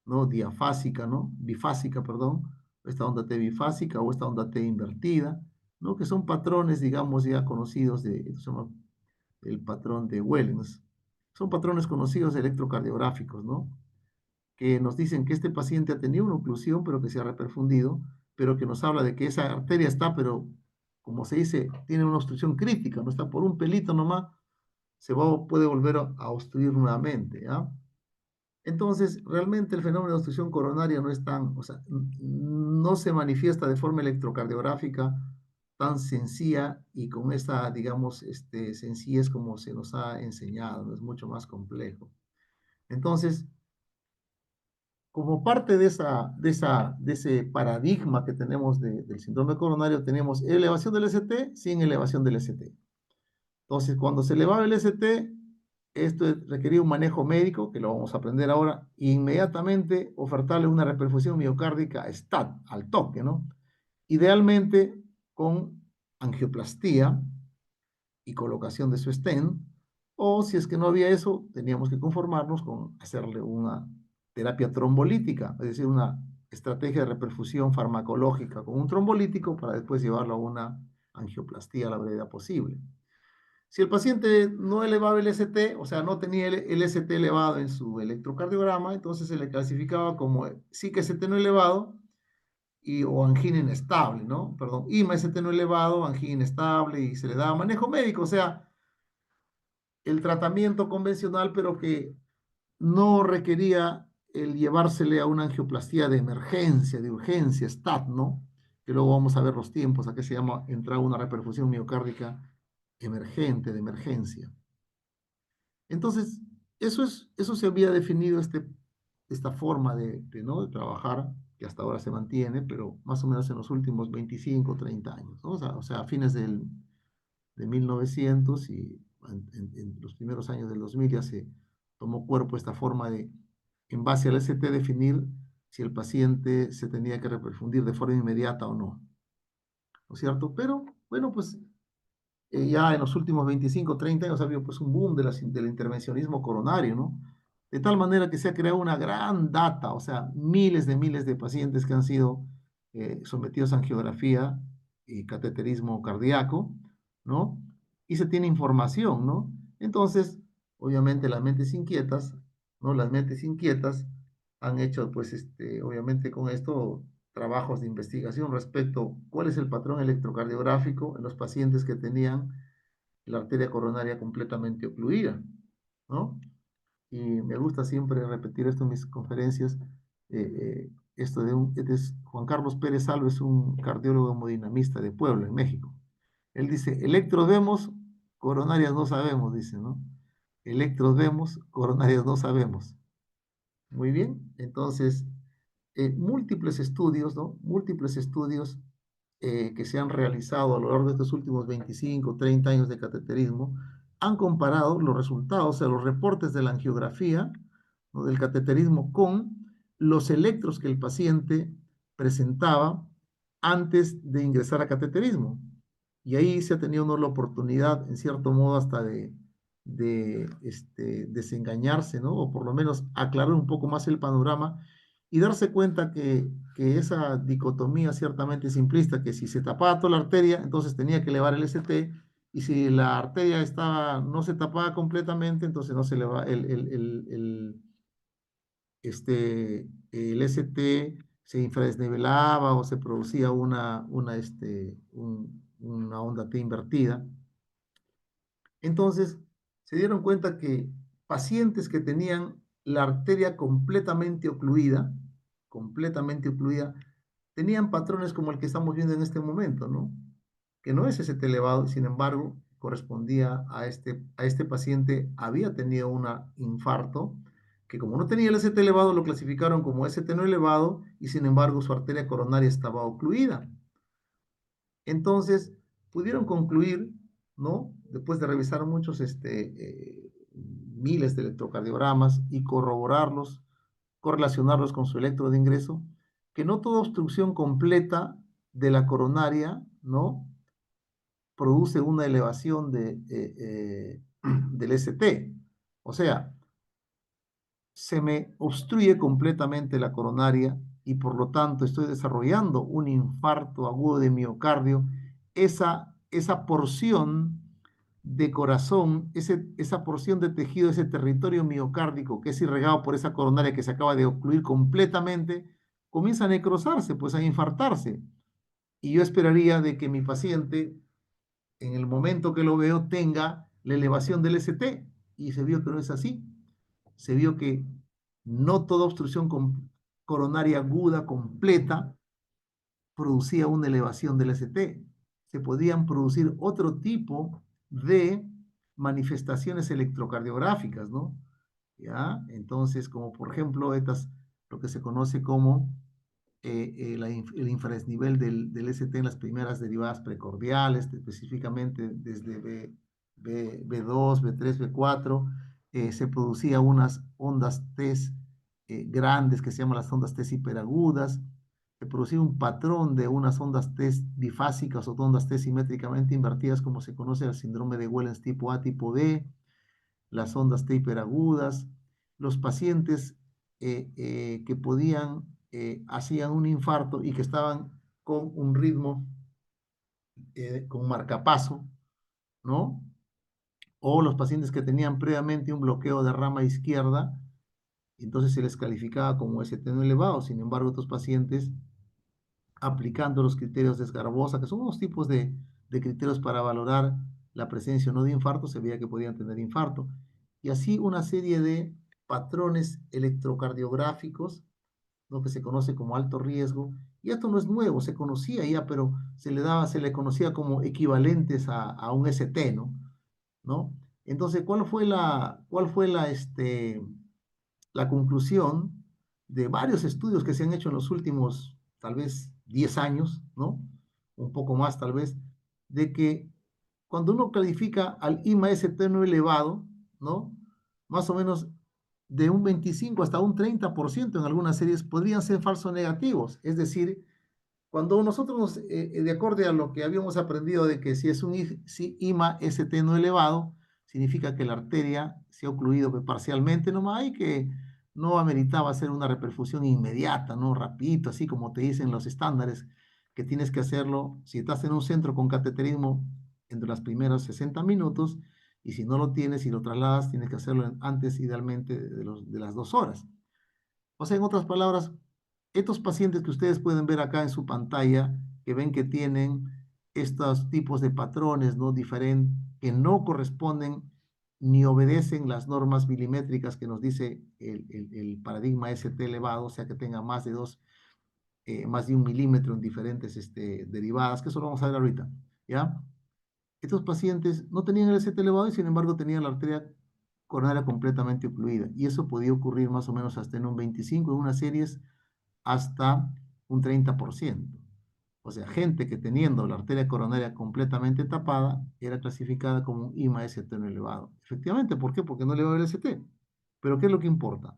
¿no? Diafásica, ¿no? Bifásica, perdón, esta onda T bifásica o esta onda T invertida, ¿no? Que son patrones, digamos, ya conocidos esto se llama el patrón de Wellens. Son patrones conocidos electrocardiográficos, ¿no? Que nos dicen que este paciente ha tenido una oclusión, pero que se ha reperfundido, pero que nos habla de que esa arteria está, pero como se dice, tiene una obstrucción crítica, no está por un pelito nomás, puede volver a obstruir nuevamente, ¿ya? Entonces, realmente el fenómeno de obstrucción coronaria no es tan, o sea, no se manifiesta de forma electrocardiográfica tan sencilla y con esta, digamos, sencillez como se nos ha enseñado, es mucho más complejo. Entonces, como parte de ese paradigma que tenemos del síndrome coronario, tenemos elevación del ST sin elevación del ST. Entonces, cuando se elevaba el ST, esto requería un manejo médico, que lo vamos a aprender ahora, e inmediatamente ofertarle una reperfusión miocárdica STAT, al toque, ¿no? Idealmente con angioplastía y colocación de su stent, o si es que no había eso, teníamos que conformarnos con hacerle una terapia trombolítica, es decir, una estrategia de reperfusión farmacológica con un trombolítico para después llevarlo a una angioplastía a la brevedad posible. Si el paciente no elevaba el ST, o sea, no tenía el ST elevado en su electrocardiograma, entonces se le clasificaba como sí que ST no elevado o angina inestable, ¿no? Perdón, IMA ST no elevado, angina inestable y se le daba manejo médico, o sea, el tratamiento convencional, pero que no requería el llevársele a una angioplastía de emergencia, de urgencia, STAT, ¿no? Que luego vamos a ver los tiempos, a qué se llama entrar una reperfusión miocárdica emergente, de emergencia. Entonces, eso se había definido esta forma ¿no? de trabajar, que hasta ahora se mantiene, pero más o menos en los últimos 25, 30 años, ¿no? O sea, a fines de 1900 y en los primeros años del 2000 ya se tomó cuerpo esta forma de, en base al ST, definir si el paciente se tenía que reperfundir de forma inmediata o no. ¿No es cierto? Pero, bueno, pues ya en los últimos 25, 30 años ha habido pues un boom del intervencionismo coronario, ¿no? De tal manera que se ha creado una gran data, o sea, miles de pacientes que han sido sometidos a angiografía y cateterismo cardíaco, ¿no? y se tiene información, ¿no? Entonces, obviamente las mentes inquietas, ¿no? Las mentes inquietas han hecho, pues, obviamente con esto, trabajos de investigación respecto a cuál es el patrón electrocardiográfico en los pacientes que tenían la arteria coronaria completamente ocluida, ¿no? Y me gusta siempre repetir esto en mis conferencias. Esto es Juan Carlos Pérez Salvo, es un cardiólogo hemodinamista de Puebla, en México. Él dice, electros vemos, coronarias no sabemos, dice, ¿no? Electros vemos, coronarias no sabemos. Muy bien, entonces, múltiples estudios, ¿no? Múltiples estudios que se han realizado a lo largo de estos últimos 25, 30 años de cateterismo, han comparado los resultados, o sea, los reportes de la angiografía, ¿no? Del cateterismo con los electros que el paciente presentaba antes de ingresar a cateterismo. Y ahí se ha tenido uno la oportunidad, en cierto modo, hasta de desengañarse, ¿no? O por lo menos aclarar un poco más el panorama y darse cuenta que esa dicotomía ciertamente simplista, que si se tapaba toda la arteria, entonces tenía que elevar el ST, y si la arteria no se tapaba completamente, entonces no se eleva el ST, se infradesnivelaba o se producía una onda T invertida. Entonces, se dieron cuenta que pacientes que tenían la arteria completamente ocluida, tenían patrones como el que estamos viendo en este momento, ¿no? Que no es ST elevado, sin embargo, correspondía a este paciente, había tenido un infarto, que como no tenía el ST elevado, lo clasificaron como ST no elevado, y sin embargo su arteria coronaria estaba ocluida. Entonces, pudieron concluir, ¿no? Después de revisar muchos, miles de electrocardiogramas y corroborarlos, correlacionarlos con su electro de ingreso, que no toda obstrucción completa de la coronaria, ¿no? Produce una elevación del ST. O sea, se me obstruye completamente la coronaria y por lo tanto estoy desarrollando un infarto agudo de miocardio. Esa porción de corazón, esa porción de tejido, ese territorio miocárdico que es irrigado por esa coronaria que se acaba de ocluir completamente, comienza a necrosarse, pues a infartarse. Y yo esperaría de que mi paciente, en el momento que lo veo, tenga la elevación del ST, y se vio que no es así. Se vio que no toda obstrucción coronaria aguda completa producía una elevación del ST. Se podían producir otro tipo de manifestaciones electrocardiográficas, ¿no? ¿Ya? Entonces, como por ejemplo, lo que se conoce como el infradesnivel del ST en las primeras derivadas precordiales, específicamente desde B2, B3, B4, se producía unas ondas T grandes que se llaman las ondas T hiperagudas, se producía un patrón de unas ondas T bifásicas o ondas T simétricamente invertidas, como se conoce el síndrome de Wellens tipo A, tipo B, las ondas T hiperagudas. Los pacientes que hacían un infarto y que estaban con un ritmo, con marcapaso, ¿no? O los pacientes que tenían previamente un bloqueo de rama izquierda, entonces se les calificaba como ST no elevado. Sin embargo, estos pacientes, aplicando los criterios de Sgarbosa, que son unos tipos de criterios para valorar la presencia o no de infarto, se veía que podían tener infarto. Y así una serie de patrones electrocardiográficos, lo que se conoce como alto riesgo. Y esto no es nuevo, se conocía ya, pero se le conocía como equivalentes a un ST, ¿no? Entonces, ¿cuál fue la conclusión de varios estudios que se han hecho en los últimos, tal vez, 10 años, ¿no? Un poco más, tal vez, de que cuando uno califica al IMA-ST no elevado, ¿no? Más o menos de un 25 hasta un 30% en algunas series podrían ser falsos negativos. Es decir, cuando nosotros, de acuerdo a lo que habíamos aprendido de que si es un IMA-ST no elevado, significa que la arteria se ha ocluido parcialmente nomás y que no ameritaba hacer una reperfusión inmediata, ¿no? Rapidito, así como te dicen los estándares, que tienes que hacerlo. Si estás en un centro con cateterismo entre las primeras 60 minutos, y si no lo tienes y lo trasladas, tienes que hacerlo antes, idealmente, de las 2 horas. O sea, en otras palabras, estos pacientes que ustedes pueden ver acá en su pantalla, que ven que tienen estos tipos de patrones, ¿no? Diferentes, que no corresponden ni obedecen las normas milimétricas que nos dice el paradigma ST elevado, o sea, que tenga más de 1 milímetro en diferentes derivadas, que eso lo vamos a ver ahorita, ¿ya? Estos pacientes no tenían el ST elevado y sin embargo tenían la arteria coronaria completamente ocluida, y eso podía ocurrir más o menos hasta en un 25, en unas series hasta un 30%. O sea, gente que teniendo la arteria coronaria completamente tapada era clasificada como un IMA ST no elevado. Efectivamente, ¿por qué? Porque no elevaba el ST. Pero ¿qué es lo que importa?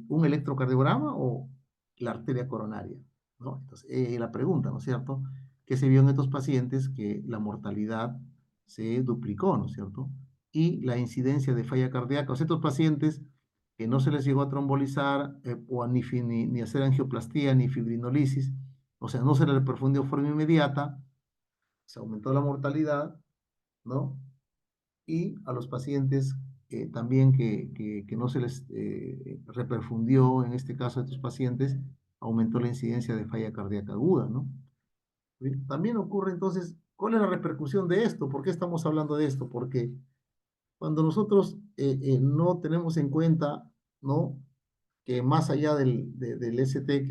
¿Un electrocardiograma o la arteria coronaria? ¿No? Entonces, la pregunta, ¿no es cierto? Que se vio en estos pacientes que la mortalidad se duplicó, ¿no es cierto? Y la incidencia de falla cardíaca. O sea, estos pacientes que no se les llegó a trombolizar o ni hacer angioplastía ni fibrinolisis, o sea, no se les reperfundió de forma inmediata, se aumentó la mortalidad, ¿no? Y a los pacientes también que no se les reperfundió, en este caso a estos pacientes, aumentó la incidencia de falla cardíaca aguda, ¿no? También ocurre entonces, ¿cuál es la repercusión de esto? ¿Por qué estamos hablando de esto? Porque cuando nosotros no tenemos en cuenta, ¿no? Que más allá del ST,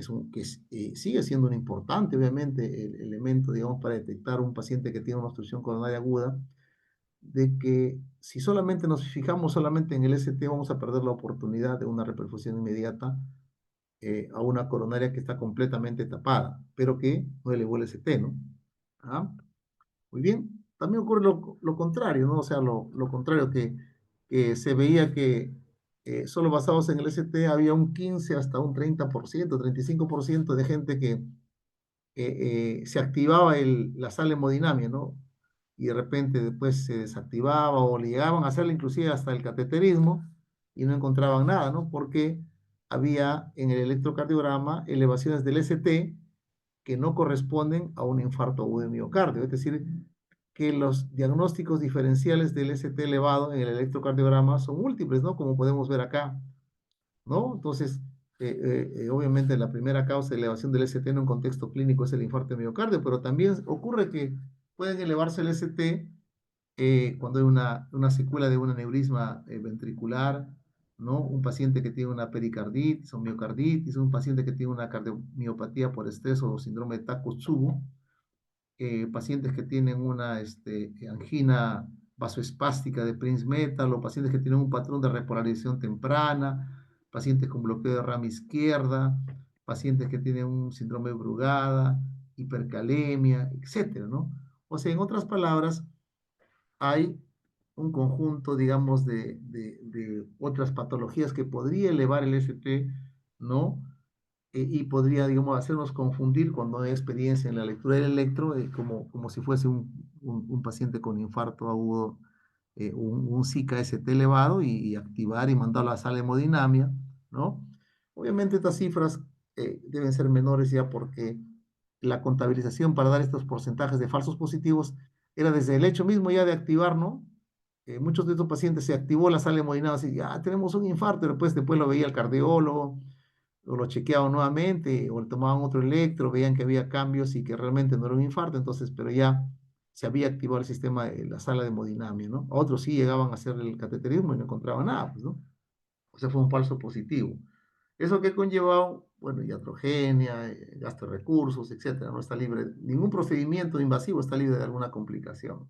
sigue siendo un importante, obviamente, el elemento, digamos, para detectar un paciente que tiene una obstrucción coronaria aguda, de que si solamente nos fijamos solamente en el ST, vamos a perder la oportunidad de una reperfusión inmediata a una coronaria que está completamente tapada, pero que no elevó el ST, ¿no? ¿Ah? Muy bien. También ocurre lo contrario, ¿no? O sea, lo contrario, que se veía que solo basados en el ST había un 15 hasta un 30%, 35% de gente que se activaba la sala hemodinamia, ¿no? Y de repente después se desactivaba o le llegaban a hacerle inclusive hasta el cateterismo y no encontraban nada, ¿no? Porque había en el electrocardiograma elevaciones del ST que no corresponden a un infarto agudo de miocardio. Es decir, que los diagnósticos diferenciales del ST elevado en el electrocardiograma son múltiples, ¿no? Como podemos ver acá, ¿no? Entonces, obviamente la primera causa de elevación del ST en un contexto clínico es el infarto de miocardio, pero también ocurre que pueden elevarse el ST cuando hay una secuela de un aneurisma ventricular, ¿no? Un paciente que tiene una pericarditis o miocarditis, un paciente que tiene una cardiomiopatía por estrés o síndrome de Takotsubo, pacientes que tienen una angina vasoespástica de Prince-Metal, o pacientes que tienen un patrón de repolarización temprana, pacientes con bloqueo de rama izquierda, pacientes que tienen un síndrome de Brugada, hipercalemia, etcétera, ¿no? O sea, en otras palabras, hay un conjunto, digamos, de otras patologías que podría elevar el ST, ¿no? Y podría, digamos, hacernos confundir cuando hay experiencia en la lectura del electro, como si fuese un paciente con infarto agudo, un SICA ST elevado, y activar y mandar a la sala de hemodinamia, ¿no? Obviamente estas cifras deben ser menores ya, porque la contabilización para dar estos porcentajes de falsos positivos era desde el hecho mismo ya de activar, ¿no? Muchos de estos pacientes se activó la sala de hemodinamia, así, ya tenemos un infarto, pero después lo veía el cardiólogo, o lo chequeaban nuevamente, o le tomaban otro electro, veían que había cambios y que realmente no era un infarto, entonces, pero ya se había activado el sistema de la sala de hemodinamia, ¿no? A otros sí llegaban a hacer el cateterismo y no encontraban nada, pues, ¿no? O sea, fue un falso positivo. ¿Eso que conllevaba? Bueno, iatrogenia, gasto de recursos, etcétera. No está libre, ningún procedimiento invasivo está libre de alguna complicación.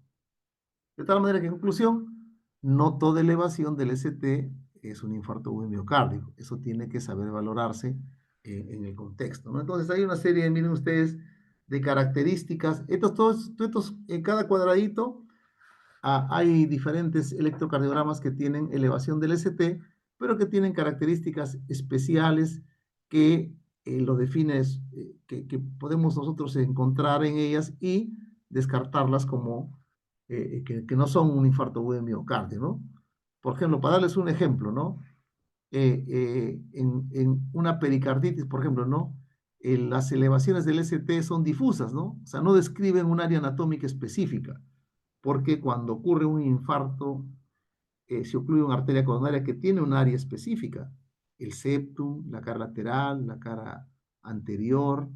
De tal manera que, en conclusión, no toda elevación del ST es un infarto agudo miocárdico. Eso tiene que saber valorarse en el contexto, ¿no? Entonces, hay una serie, miren ustedes, de características. En cada cuadradito hay diferentes electrocardiogramas que tienen elevación del ST, pero que tienen características especiales que lo definen, que podemos nosotros encontrar en ellas y descartarlas como que no son un infarto agudo de miocardio, ¿no? Por ejemplo, para darles un ejemplo, ¿no? En una pericarditis, por ejemplo, ¿no? Las elevaciones del ST son difusas, ¿no? O sea, no describen un área anatómica específica. porque cuando ocurre un infarto, se ocluye una arteria coronaria que tiene un área específica, el septum, la cara lateral, la cara anterior,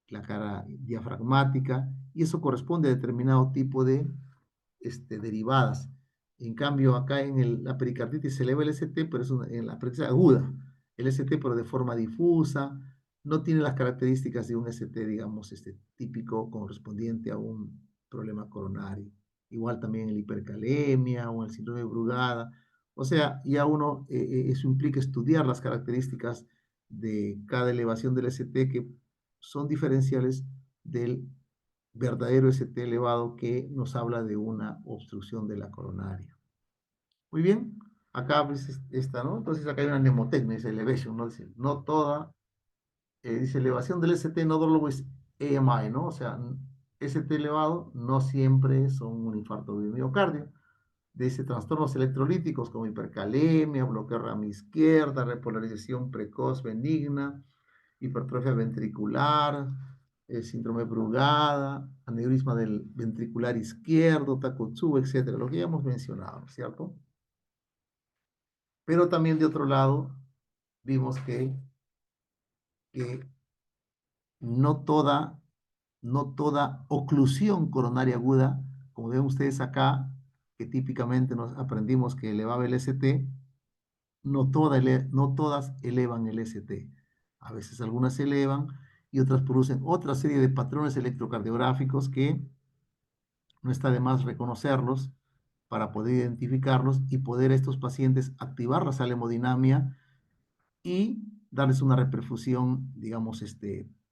la cara diafragmática, y eso corresponde a determinado tipo de derivadas. En cambio, acá en la pericarditis se eleva el ST, pero es en la pericarditis aguda, el ST pero de forma difusa, no tiene las características de un ST, digamos, típico correspondiente a un problema coronario. Igual también en la hipercalemia o en el síndrome de Brugada. O sea, ya uno, eso implica estudiar las características de cada elevación del ST que son diferenciales del verdadero ST elevado que nos habla de una obstrucción de la coronaria. Muy bien, acá pues esta, ¿no? Entonces acá hay una mnemotecnia, dice elevation, ¿no? Dice, no toda, dice elevación del ST not always AMI, ¿no? O sea, ST elevado no siempre son un infarto de miocardio. Dice trastornos electrolíticos como hipercalemia, bloqueo rama izquierda, repolarización precoz benigna, hipertrofia ventricular, síndrome Brugada, aneurisma del ventricular izquierdo, Takotsubo, etcétera, lo que ya hemos mencionado, ¿cierto? Pero también de otro lado, vimos que no toda oclusión coronaria aguda, como ven ustedes acá, que típicamente nos aprendimos que elevaba el ST, no todas elevan el ST. A veces algunas elevan y otras producen otra serie de patrones electrocardiográficos que no está de más reconocerlos para poder identificarlos y poder a estos pacientes activar la salemodinamia y darles una reperfusión, digamos,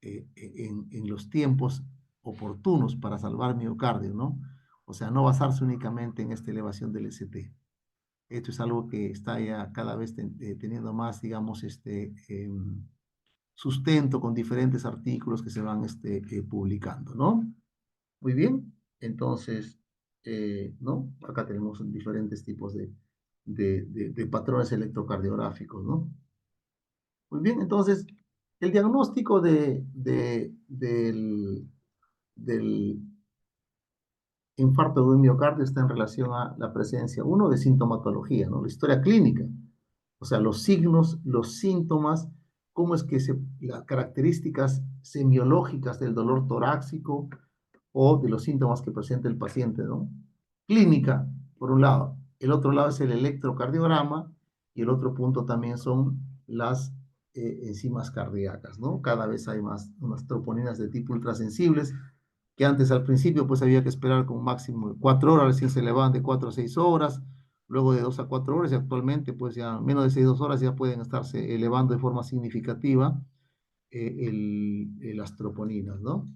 en los tiempos oportunos para salvar miocardio, ¿no? O sea, no basarse únicamente en esta elevación del ST. Esto es algo que está ya cada vez teniendo más, digamos, sustento con diferentes artículos que se van publicando, ¿no? Muy bien, entonces, ¿no? Acá tenemos diferentes tipos de patrones electrocardiográficos, ¿no? Muy bien, entonces, el diagnóstico del infarto de un miocardio está en relación a la presencia, uno, de sintomatología, ¿no? La historia clínica, o sea, los signos, los síntomas, cómo es que las características semiológicas del dolor torácico o de los síntomas que presenta el paciente, ¿no? Clínica, por un lado. El otro lado es el electrocardiograma y el otro punto también son las enzimas cardíacas, ¿no? Cada vez hay más unas troponinas de tipo ultrasensibles que antes al principio pues había que esperar con un máximo de 4 horas, recién se elevaban de 4 a 6 horas, luego de 2 a 4 horas y actualmente pues ya menos de 6 horas ya pueden estarse elevando de forma significativa las troponinas, ¿no?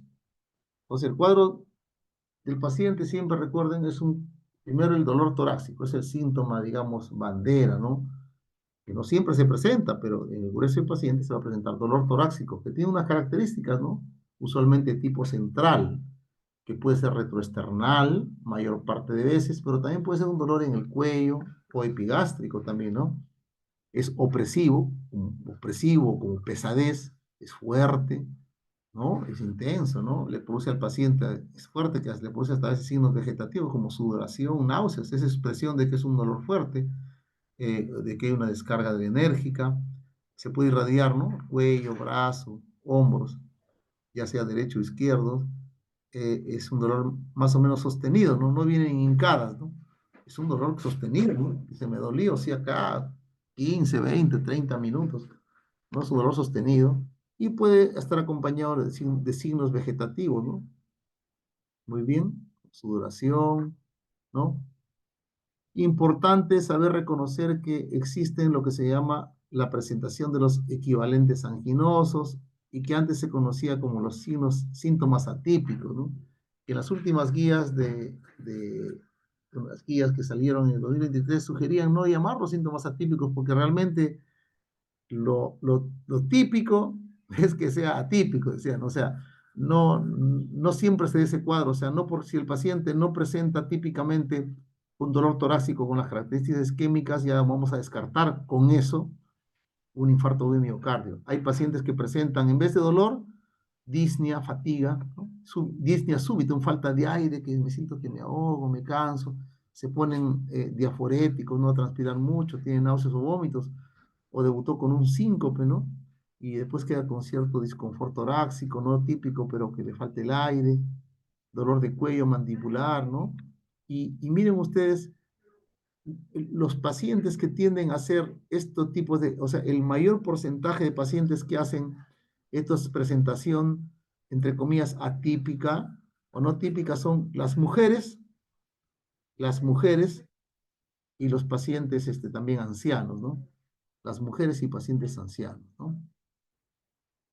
Entonces el cuadro del paciente, siempre recuerden, es primero el dolor torácico, es el síntoma, digamos, bandera, ¿no? Que no siempre se presenta, pero en el grueso del paciente se va a presentar dolor torácico, que tiene unas características, ¿no? Usualmente de tipo central, que puede ser retroesternal, mayor parte de veces, pero también puede ser un dolor en el cuello o epigástrico también, ¿no? Es opresivo, como pesadez, es fuerte, ¿no? Es intenso, ¿no? Le produce al paciente, es fuerte, que le produce hasta a veces signos vegetativos como sudoración, náuseas, esa expresión de que es un dolor fuerte, de que hay una descarga adrenérgica, se puede irradiar, ¿no? Cuello, brazo, hombros, ya sea derecho o izquierdo, es un dolor más o menos sostenido, ¿no? No vienen hincadas, ¿no? Es un dolor sostenido, ¿no? Se me dolió, o sea, acá 15, 20, 30 minutos, ¿no? Es un dolor sostenido y puede estar acompañado de signos vegetativos, ¿no? Muy bien, sudoración, ¿no? Importante saber reconocer que existen lo que se llama la presentación de los equivalentes anginosos y que antes se conocía como los síntomas atípicos, ¿no? Que en las últimas guías las guías que salieron en el 2023 sugerían no llamarlos síntomas atípicos porque realmente lo típico es que sea atípico, decían, o sea, no siempre se da ese cuadro, o sea, no por si el paciente no presenta típicamente un dolor torácico con las características isquémicas, ya vamos a descartar con eso un infarto de miocardio. Hay pacientes que presentan, en vez de dolor, disnea, fatiga, ¿no? disnea súbita, un falta de aire, que me siento que me ahogo, me canso, se ponen diaforéticos, no transpiran mucho, tienen náuseas o vómitos, o debutó con un síncope, ¿no? Y después queda con cierto disconfort torácico, no típico, pero que le falte el aire, dolor de cuello mandibular, ¿no? Y miren ustedes, los pacientes que tienden a hacer estos tipos de, o sea, el mayor porcentaje de pacientes que hacen esta presentación, entre comillas, atípica o no típica son las mujeres y los pacientes también ancianos, ¿no? Las mujeres y pacientes ancianos, ¿no?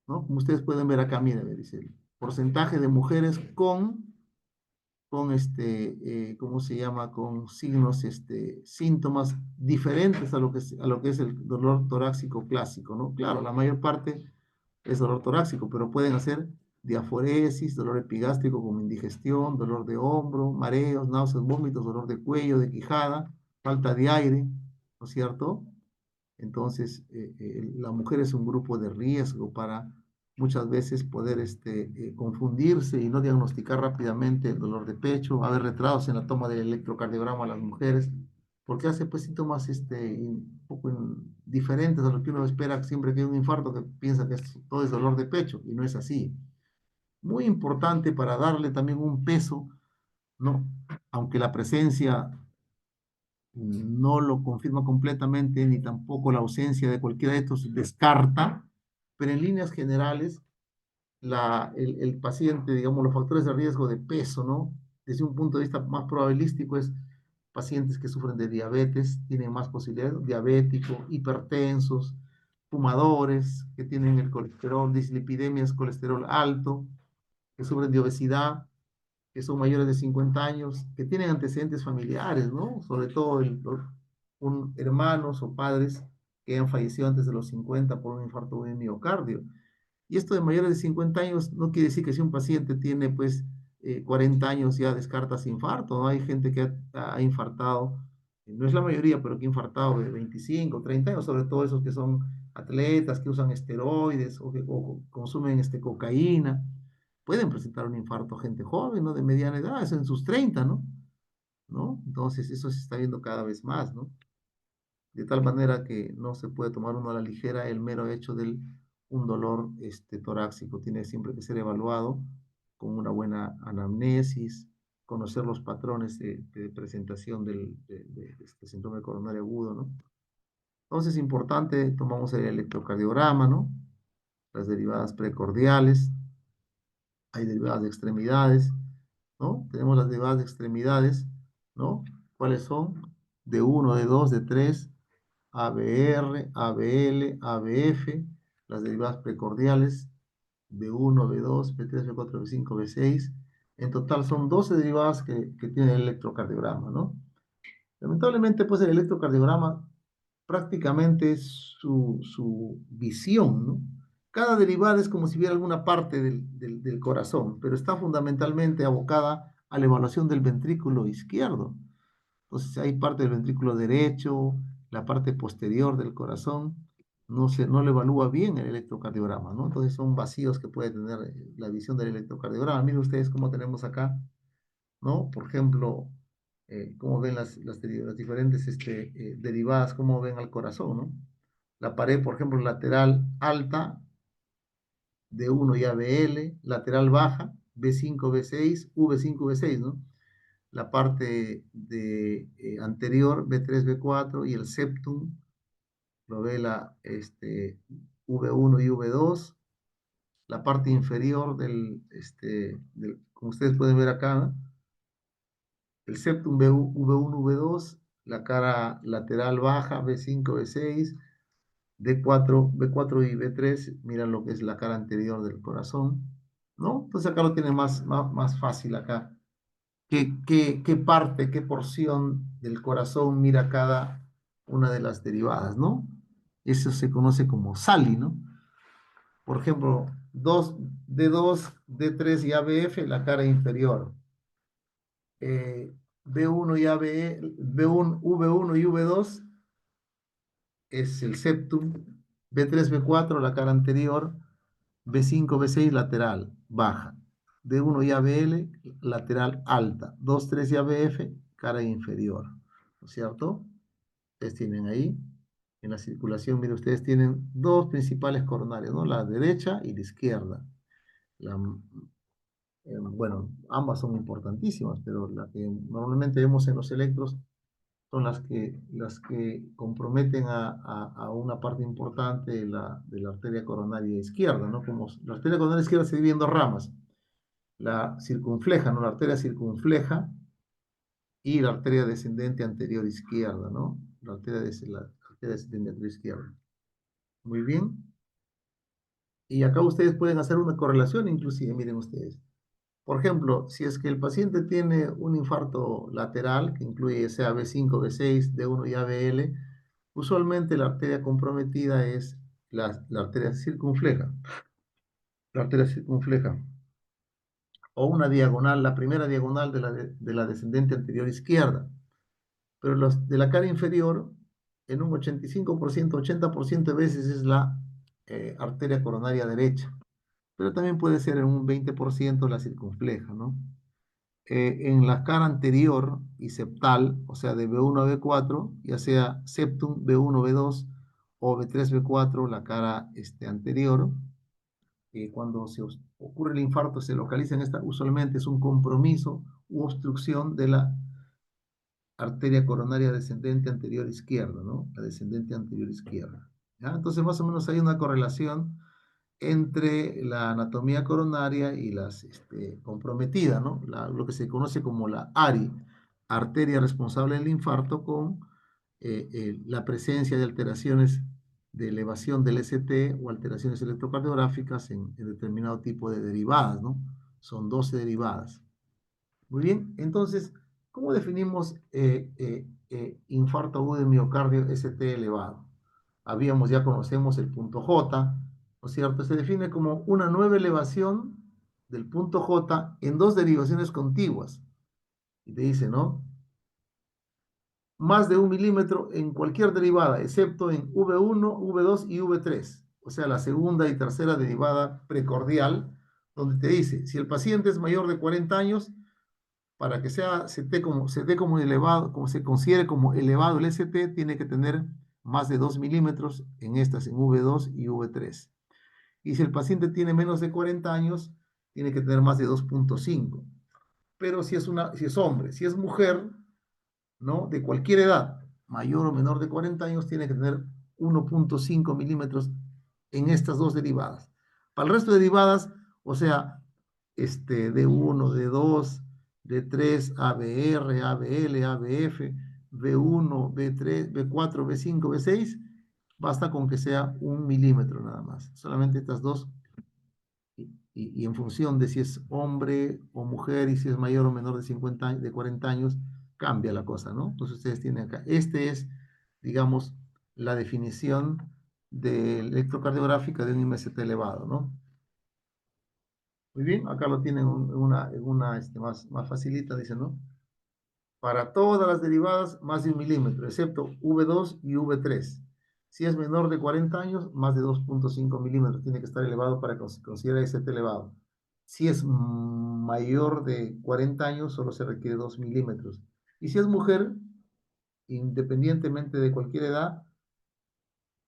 ¿No? Como ustedes pueden ver acá, miren, dice el porcentaje de mujeres con ¿cómo se llama? Con signos, síntomas diferentes a lo que es el dolor torácico clásico, ¿no? Claro, la mayor parte es dolor torácico, pero pueden hacer diaforesis, dolor epigástrico como indigestión, dolor de hombro, mareos, náuseas, vómitos, dolor de cuello, de quijada, falta de aire, ¿no es cierto? Entonces, la mujer es un grupo de riesgo para muchas veces poder confundirse y no diagnosticar rápidamente el dolor de pecho, haber retrasos en la toma del electrocardiograma a las mujeres, porque hace pues síntomas un poco diferentes a lo que uno espera siempre que hay un infarto, que piensa que todo es dolor de pecho, y no es así. Muy importante para darle también un peso, ¿no? Aunque la presencia no lo confirma completamente, ni tampoco la ausencia de cualquiera de estos descarta, pero en líneas generales, el paciente, digamos, los factores de riesgo de peso, ¿no? Desde un punto de vista más probabilístico es pacientes que sufren de diabetes, tienen más posibilidades, diabéticos, hipertensos, fumadores, que tienen el colesterol, dislipidemias, colesterol alto, que sufren de obesidad, que son mayores de 50 años, que tienen antecedentes familiares, ¿no? Sobre todo hermanos o padres que han fallecido antes de los 50 por un infarto de miocardio. Y esto de mayores de 50 años no quiere decir que si un paciente tiene pues 40 años ya descartas infarto, ¿no? Hay gente que ha infartado, no es la mayoría, pero que ha infartado de 25, 30 años, sobre todo esos que son atletas, que usan esteroides o consumen cocaína, pueden presentar un infarto gente joven, ¿no? De mediana edad, es en sus 30, ¿no? ¿No? Entonces eso se está viendo cada vez más, ¿no? De tal manera que no se puede tomar uno a la ligera el mero hecho de un dolor torácico. Tiene siempre que ser evaluado con una buena anamnesis, conocer los patrones de presentación de este síndrome coronario agudo, ¿no? Entonces es importante, tomamos el electrocardiograma, ¿no? Las derivadas precordiales, hay derivadas de extremidades, ¿no? Tenemos las derivadas de extremidades, ¿no? ¿Cuáles son? D1, D2, D3, ABR, ABL, ABF, las derivadas precordiales, B1, B2, B3, B4, B5, B6. En total son 12 derivadas que tiene el electrocardiograma, ¿no? Lamentablemente, pues el electrocardiograma prácticamente es su visión, ¿no? Cada derivada es como si viera alguna parte del corazón, pero está fundamentalmente abocada a la evaluación del ventrículo izquierdo. Entonces hay parte del ventrículo derecho, la parte posterior del corazón, no le evalúa bien el electrocardiograma, ¿no? Entonces son vacíos que puede tener la visión del electrocardiograma. Miren ustedes cómo tenemos acá, ¿no? Por ejemplo, cómo ven las diferentes derivadas, cómo ven al corazón, ¿no? La pared, por ejemplo, lateral alta, D1 y ABL, lateral baja, B5, B6, V5, V6, ¿no? La parte anterior, B3, B4, y el septum, lo ve V1 y V2, la parte inferior como ustedes pueden ver acá, ¿no? El septum V1, V2, la cara lateral baja, B5, B6, D4, B4 y B3, miran lo que es la cara anterior del corazón, ¿no? Entonces acá lo tiene más fácil acá. ¿Qué parte, qué porción del corazón mira cada una de las derivadas, ¿no? Eso se conoce como SALI, ¿no? Por ejemplo, D2, D3 y ABF, la cara inferior. B1 y V1 y V2 es el septum, B3, B4, la cara anterior, B5, B6, lateral, baja. D1 y ABL, lateral alta. 2, 3 y ABF, cara inferior. ¿No es cierto? Ustedes tienen ahí, en la circulación, miren, ustedes tienen dos principales coronarias, ¿no? La derecha y la izquierda. Bueno, ambas son importantísimas, pero la que normalmente vemos en los electros son las que comprometen a una parte importante de la arteria coronaria izquierda, ¿no? Como la arteria coronaria izquierda se divide en dos ramas, la circunfleja, ¿no? La arteria circunfleja y la arteria descendente anterior izquierda, ¿no? La arteria descendente anterior izquierda. Muy bien. Y acá ustedes pueden hacer una correlación, inclusive, miren ustedes. Por ejemplo, si es que el paciente tiene un infarto lateral, que incluye sea B5, B6, D1 y ABL, usualmente la arteria comprometida es la arteria circunfleja. La arteria circunfleja. O una diagonal, la primera diagonal de la descendente anterior izquierda. Pero los de la cara inferior, en un 85%, 80% de veces es la arteria coronaria derecha. Pero también puede ser en un 20% la circunfleja, ¿no? En la cara anterior y septal, o sea, de B1 a B4, ya sea septum, B1, B2 o B3, B4, la cara anterior, cuando se ocurre el infarto se localiza en esta, usualmente es un compromiso u obstrucción de la arteria coronaria descendente anterior izquierda, ¿no? La descendente anterior izquierda. ¿Ya? Entonces, más o menos hay una correlación entre la anatomía coronaria y las comprometida, ¿no? Lo que se conoce como la ARI, arteria responsable del infarto, con la presencia de alteraciones de elevación del ST o alteraciones electrocardiográficas en determinado tipo de derivadas, ¿no? Son 12 derivadas. Muy bien, entonces, ¿cómo definimos infarto agudo de miocardio ST elevado? Ya conocemos el punto J, ¿no es cierto? Se define como una nueva elevación del punto J en dos derivaciones contiguas. Y te dice, ¿no? Más de 1 milímetro en cualquier derivada, excepto en V1, V2 y V3. O sea, la segunda y tercera derivada precordial, donde te dice, si el paciente es mayor de 40 años, para que se dé como elevado, como se considere como elevado el ST, tiene que tener más de 2 milímetros en estas, en V2 y V3. Y si el paciente tiene menos de 40 años, tiene que tener más de 2.5. Pero si es hombre, si es mujer, ¿no? De cualquier edad, mayor o menor de 40 años, tiene que tener 1.5 milímetros en estas dos derivadas. Para el resto de derivadas, o sea, D1, D2, D3, ABR, ABL, ABF, B1, B3, B4, B5, B6, basta con que sea 1 milímetro nada más. Solamente estas dos. Y en función de si es hombre o mujer y si es mayor o menor de 50 años, de 40 años, cambia la cosa, ¿no? Entonces ustedes tienen acá. Es, digamos, la definición de electrocardiográfica de un MST elevado, ¿no? Muy bien, acá lo tienen más facilita, dice, ¿no? Para todas las derivadas, más de 1 milímetro, excepto V2 y V3. Si es menor de 40 años, más de 2.5 milímetros tiene que estar elevado para que se considere ST elevado. Si es mayor de 40 años, solo se requiere 2 milímetros. Y si es mujer, independientemente de cualquier edad,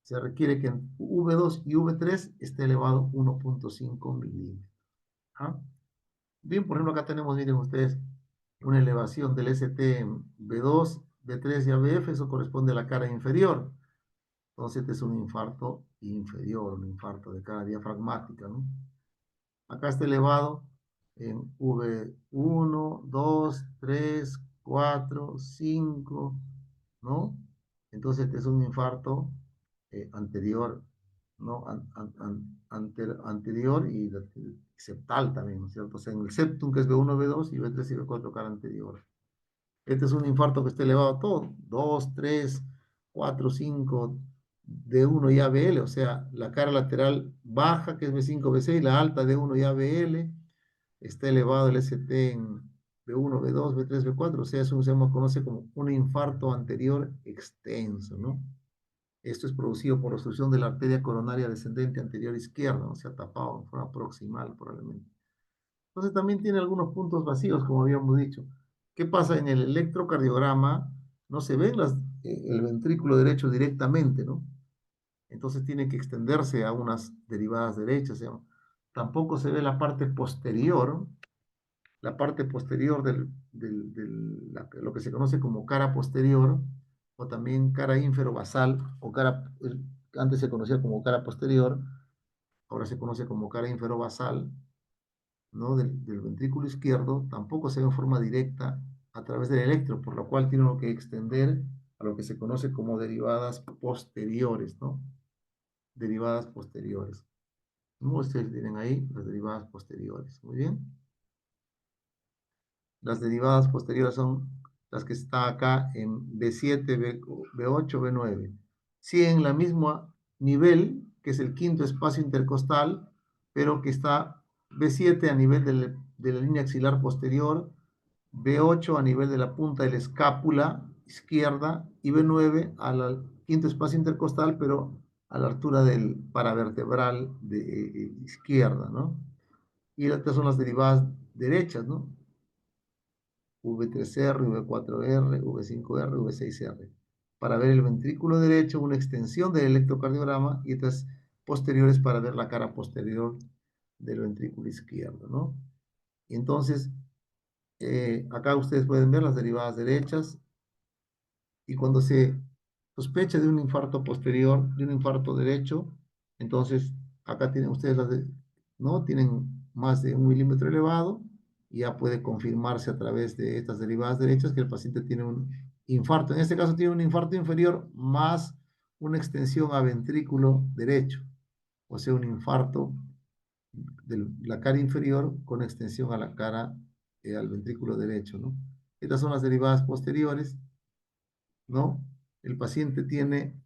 se requiere que en V2 y V3 esté elevado 1.5 milímetros. ¿Ah? Bien, por ejemplo, acá tenemos, miren ustedes, una elevación del ST en B2, B3 y ABF, eso corresponde a la cara inferior. Entonces, este es un infarto inferior, un infarto de cara diafragmática, ¿no? Acá está elevado en V1, 2, 3, 4, 5, ¿no? Entonces, este es un infarto anterior, ¿no? Anterior y septal también, ¿no es cierto? O sea, en el septum, que es B1, B2 y B3 y B4, cara anterior. Este es un infarto que está elevado a todo, 2, 3, 4, 5, D1 y ABL, o sea, la cara lateral baja, que es B5, B6, la alta D1 y ABL, está elevado el ST en B1, B2, B3, B4, o sea, eso se conoce como un infarto anterior extenso, ¿no? Esto es producido por obstrucción de la arteria coronaria descendente anterior izquierda, ¿no? Se ha tapado en forma proximal probablemente. Entonces también tiene algunos puntos vacíos, como habíamos dicho. ¿Qué pasa en el electrocardiograma? No se ve el ventrículo derecho directamente, ¿no? Entonces tiene que extenderse a unas derivadas derechas, ¿sí? Tampoco se ve la parte posterior lo que se conoce como cara posterior, o también cara ínfero-basal, antes se conocía como cara posterior, ahora se conoce como cara ínfero-basal, ¿no? Del ventrículo izquierdo, tampoco se ve en forma directa a través del electro, por lo cual tiene que extender a lo que se conoce como derivadas posteriores, ¿no? Derivadas posteriores. ¿No? Ustedes tienen ahí las derivadas posteriores. Muy bien. Las derivadas posteriores son las que están acá en B7, B8, B9. Sí, en la misma nivel, que es el quinto espacio intercostal, pero que está B7 a nivel de la línea axilar posterior, B8 a nivel de la punta de la escápula izquierda y B9 al quinto espacio intercostal, pero a la altura del paravertebral izquierda, ¿no? Y estas son las derivadas derechas, ¿no? V3R, V4R, V5R, V6R. Para ver el ventrículo derecho, una extensión del electrocardiograma y estas posteriores para ver la cara posterior del ventrículo izquierdo, ¿no? Y entonces, acá ustedes pueden ver las derivadas derechas y cuando se sospecha de un infarto posterior, de un infarto derecho, entonces acá tienen ustedes ¿no? Tienen más de 1 milímetro elevado y ya puede confirmarse a través de estas derivadas derechas que el paciente tiene un infarto. En este caso tiene un infarto inferior más una extensión a ventrículo derecho, o sea, un infarto de la cara inferior con extensión a la cara, al ventrículo derecho, ¿no? Estas son las derivadas posteriores, ¿no? El paciente tiene,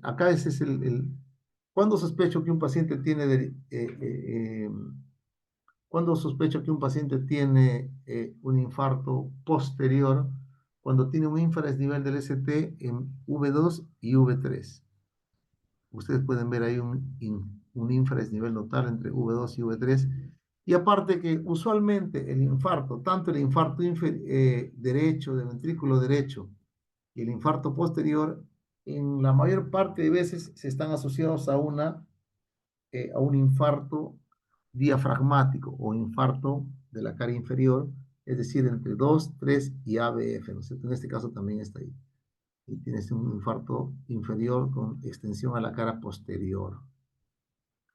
acá ese es ¿cuándo sospecho que un paciente tiene, cuándo sospecho que un paciente tiene un infarto posterior? Cuando tiene un infradesnivel del ST en V2 y V3. Ustedes pueden ver ahí un infradesnivel notable entre V2 y V3. Y aparte que usualmente el infarto, tanto el infarto derecho, de ventrículo derecho, y el infarto posterior, en la mayor parte de veces se están asociados a un infarto diafragmático o infarto de la cara inferior, es decir, entre 2, 3 y ABF, ¿no es cierto? En este caso también está ahí. Y tienes un infarto inferior con extensión a la cara posterior.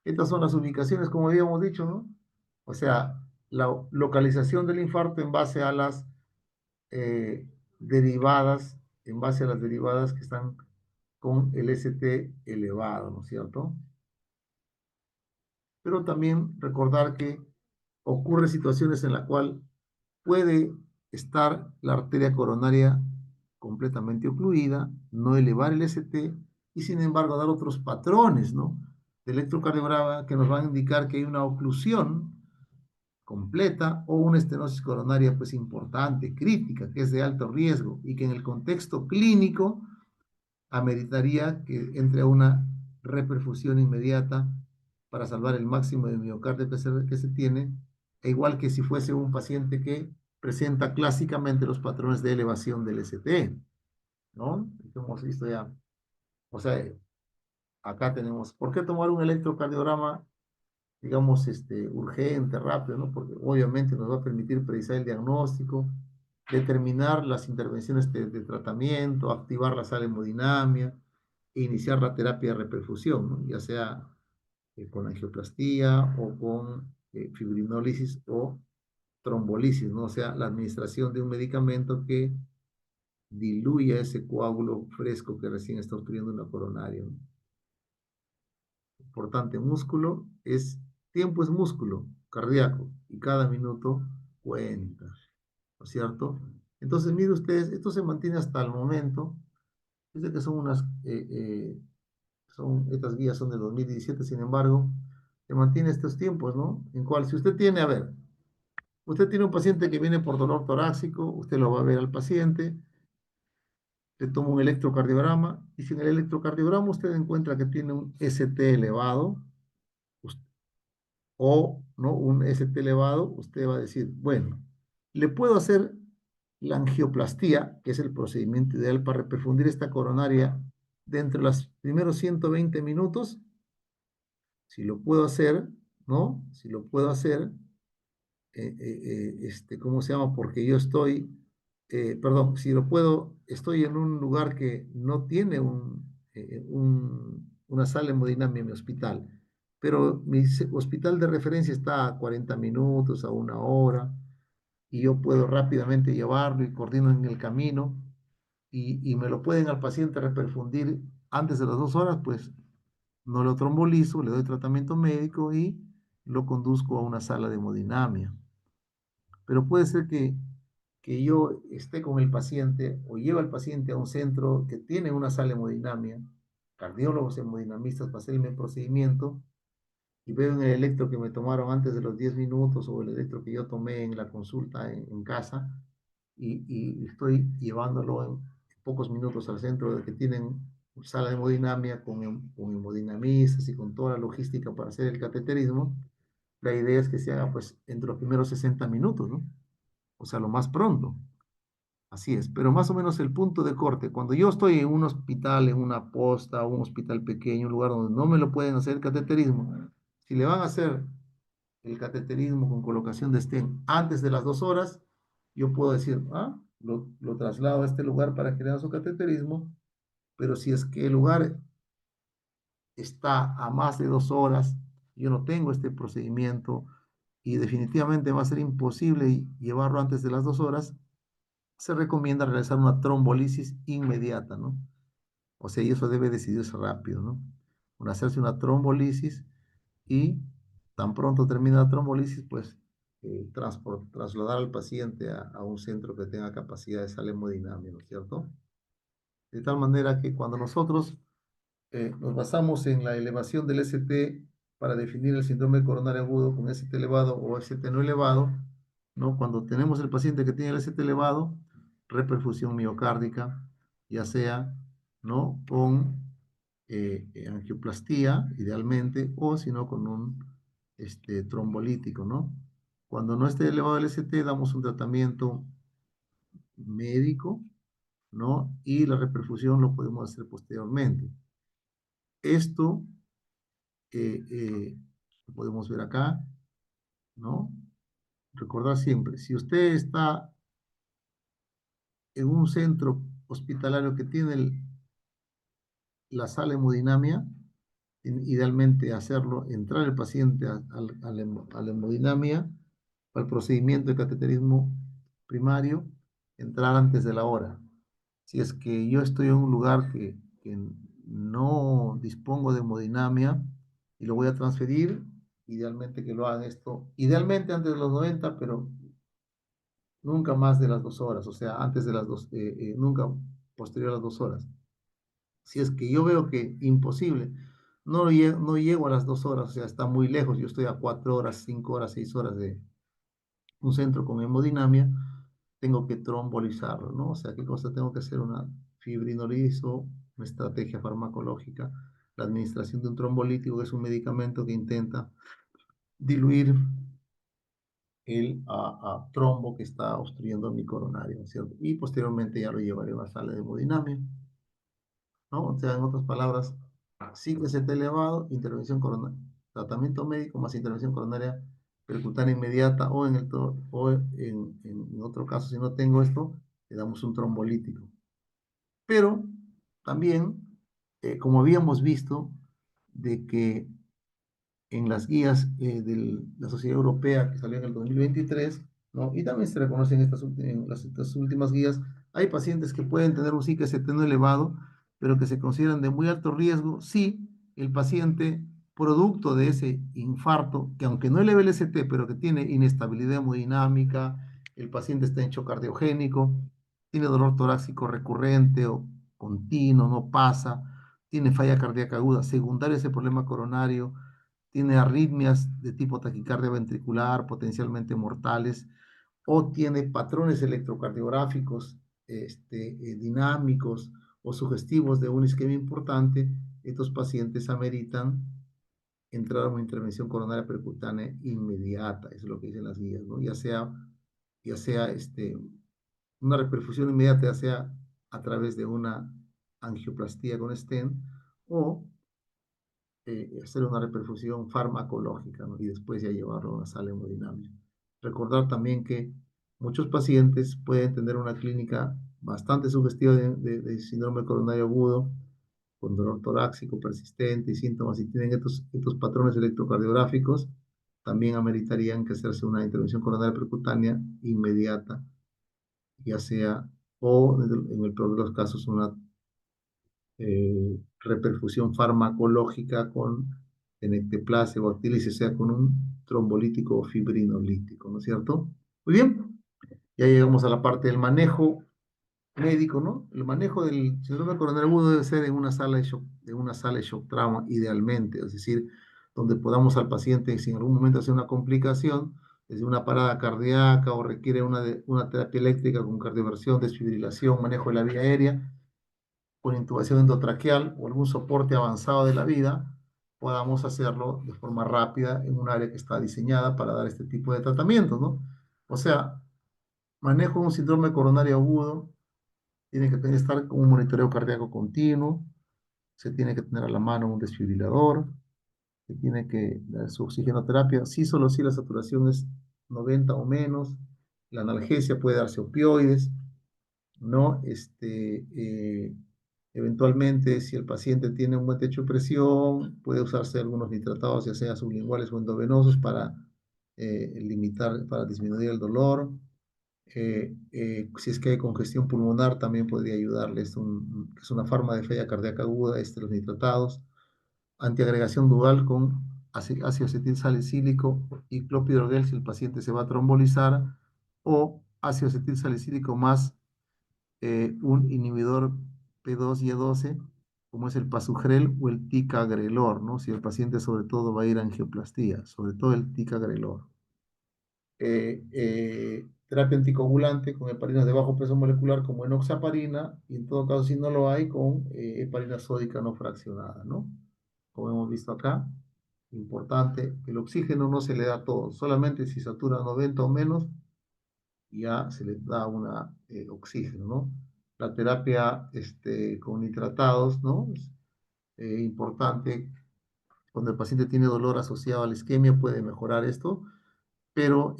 Estas son las ubicaciones, como habíamos dicho, ¿no? O sea, la localización del infarto en base a las derivadas, en base a las derivadas que están con el ST elevado, ¿no es cierto? Pero también recordar que ocurre situaciones en las cuales puede estar la arteria coronaria completamente ocluida, no elevar el ST y sin embargo dar otros patrones, ¿no? De electrocardiograma que nos van a indicar que hay una oclusión completa o una estenosis coronaria pues importante, crítica, que es de alto riesgo y que en el contexto clínico ameritaría que entre a una reperfusión inmediata para salvar el máximo de miocardio que se tiene, e igual que si fuese un paciente que presenta clásicamente los patrones de elevación del ST, ¿no? Hemos visto ya. O sea, acá tenemos, ¿por qué tomar un electrocardiograma, digamos, urgente, rápido, ¿no? Porque obviamente nos va a permitir precisar el diagnóstico, determinar las intervenciones de tratamiento, activar la sala hemodinamia, e iniciar la terapia de reperfusión, ¿no? Ya sea con angioplastía o con fibrinólisis o trombolisis, ¿no? O sea, la administración de un medicamento que diluya ese coágulo fresco que recién está obstruyendo una coronaria, ¿no? Importante, tiempo es músculo cardíaco y cada minuto cuenta, ¿no es cierto? Entonces, mire ustedes, esto se mantiene hasta el momento, desde que estas guías son de 2017, sin embargo, se mantiene estos tiempos, ¿no? En cual, si usted tiene, a ver, usted tiene un paciente que viene por dolor torácico, usted lo va a ver al paciente, le toma un electrocardiograma, y si en el electrocardiograma usted encuentra que tiene un ST elevado, o ¿no? un ST elevado, usted va a decir, bueno, le puedo hacer la angioplastía, que es el procedimiento ideal para reperfundir esta coronaria dentro de los primeros 120 minutos. Si lo puedo hacer, ¿no? Si lo puedo hacer, ¿cómo se llama? Porque yo estoy, perdón, si lo puedo, estoy en un lugar que no tiene una sala hemodinamia en mi hospital, pero mi hospital de referencia está a 40 minutos, a una hora, y yo puedo rápidamente llevarlo y coordino en el camino, y me lo pueden al paciente reperfundir antes de las 2 horas, pues no lo trombolizo, le doy tratamiento médico y lo conduzco a una sala de hemodinamia. Pero puede ser que yo esté con el paciente o lleve al paciente a un centro que tiene una sala de hemodinamia, cardiólogos hemodinamistas para hacer el procedimiento, y veo en el electro que me tomaron antes de los 10 minutos o el electro que yo tomé en la consulta en casa, y estoy llevándolo en pocos minutos al centro de que tienen sala de hemodinamia con hemodinamistas y con toda la logística para hacer el cateterismo. La idea es que se haga pues entre los primeros 60 minutos, ¿no? O sea, lo más pronto. Así es, pero más o menos el punto de corte, cuando yo estoy en un hospital, en una posta, un hospital pequeño, un lugar donde no me lo pueden hacer cateterismo, si le van a hacer el cateterismo con colocación de stent antes de las 2 horas, yo puedo decir, lo traslado a este lugar para que le hagan su cateterismo, pero si es que el lugar está a más de 2 horas, yo no tengo este procedimiento y definitivamente va a ser imposible llevarlo antes de las 2 horas, se recomienda realizar una trombolisis inmediata, ¿no? O sea, y eso debe decidirse rápido, ¿no? Hacerse una trombolisis y tan pronto termina la trombolisis, pues trasladar al paciente a un centro que tenga capacidad de sala hemodinamia, ¿no es cierto? De tal manera que cuando nosotros nos basamos en la elevación del ST para definir el síndrome coronario agudo con ST elevado o ST no elevado, ¿no? Cuando tenemos el paciente que tiene el ST elevado, reperfusión miocárdica, ya sea, ¿no? Con angioplastía, idealmente, o si no, con un trombolítico, ¿no? Cuando no esté elevado el ST, damos un tratamiento médico, ¿no? Y la reperfusión lo podemos hacer posteriormente. Esto lo podemos ver acá, ¿no? Recordar siempre, si usted está en un centro hospitalario que tiene la sala hemodinamia, idealmente hacerlo, entrar el paciente a la hemodinamia, al procedimiento de cateterismo primario, entrar antes de la hora. Si es que yo estoy en un lugar que no dispongo de hemodinamia y lo voy a transferir, idealmente que lo hagan esto, idealmente antes de los 90, pero nunca más de las 2 horas, o sea, antes de las nunca posterior a las 2 horas. Si es que yo veo que imposible, no llego a las 2 horas, o sea, está muy lejos, yo estoy a 4 horas, 5 horas, 6 horas de un centro con hemodinamia, tengo que trombolizarlo, ¿no? O sea, ¿qué cosa tengo que hacer? Una fibrinolizo, una estrategia farmacológica, la administración de un trombolítico, que es un medicamento que intenta diluir el trombo que está obstruyendo mi coronario, ¿no es cierto? Y posteriormente ya lo llevaré a una sala de hemodinamia, ¿no? O sea, en otras palabras, ciclo ST elevado, intervención coronaria, tratamiento médico más intervención coronaria percutánea inmediata, o en otro caso, si no tengo esto, le damos un trombolítico. Pero también, como habíamos visto, de que en las guías de la Sociedad Europea que salió en el 2023, ¿no? Y también se reconocen en estas últimas guías, hay pacientes que pueden tener un ST no elevado, pero que se consideran de muy alto riesgo si el paciente, producto de ese infarto, que aunque no eleve el ST, pero que tiene inestabilidad hemodinámica, el paciente está en shock cardiogénico, tiene dolor torácico recurrente o continuo, no pasa, tiene falla cardíaca aguda, secundaria a ese problema coronario, tiene arritmias de tipo taquicardia ventricular, potencialmente mortales, o tiene patrones electrocardiográficos dinámicos o sugestivos de una isquemia importante, estos pacientes ameritan entrar a una intervención coronaria percutánea inmediata, eso es lo que dicen las guías, ¿no? Ya sea una reperfusión inmediata, ya sea a través de una angioplastía con stent o hacer una reperfusión farmacológica, ¿no? Y después ya llevarlo a una sala hemodinámica. Recordar también que muchos pacientes pueden tener una clínica bastante sugestiva de síndrome coronario agudo, con dolor torácico persistente y síntomas, y tienen estos patrones electrocardiográficos, también ameritarían que hacerse una intervención coronaria percutánea inmediata, ya sea, o en el peor de los casos, una reperfusión farmacológica con tenecteplasia o actilis, o sea, con un trombolítico o fibrinolítico, ¿no es cierto? Muy bien, ya llegamos a la parte del manejo médico, ¿no? El manejo del síndrome coronario agudo debe ser en una sala de shock trauma, idealmente, es decir, donde podamos al paciente, si en algún momento hace una complicación, desde una parada cardíaca o requiere una terapia eléctrica con cardioversión, desfibrilación, manejo de la vía aérea, con intubación endotraqueal o algún soporte avanzado de la vida, podamos hacerlo de forma rápida en un área que está diseñada para dar este tipo de tratamientos, ¿no? O sea, manejo de un síndrome coronario agudo tiene que estar con un monitoreo cardíaco continuo, se tiene que tener a la mano un desfibrilador, se tiene que dar su oxigenoterapia, sí, solo si la saturación es 90 o menos, la analgesia puede darse opioides, ¿no? Eventualmente, si el paciente tiene un buen techo de presión, puede usarse algunos nitratados, ya sea sublinguales o endovenosos, para limitar, para disminuir el dolor. Si es que hay congestión pulmonar, también podría ayudarle. Es una forma de falla cardíaca aguda, los nitratados. Antiagregación dual con ácido acetil salicílico y clopidogrel si el paciente se va a trombolizar, o ácido acetil salicílico más un inhibidor P2Y12, como es el pasugrel o el ticagrelor, ¿no? Si el paciente sobre todo va a ir a angioplastía, sobre todo el ticagrelor. Terapia anticoagulante con heparinas de bajo peso molecular como enoxaparina, y en todo caso, si no lo hay, con heparina sódica no fraccionada, ¿no? Como hemos visto acá, importante, el oxígeno no se le da todo, solamente si satura 90 o menos, ya se le da una oxígeno, ¿no? La terapia con nitratados, ¿no? Es importante. Cuando el paciente tiene dolor asociado a la isquemia, puede mejorar esto, pero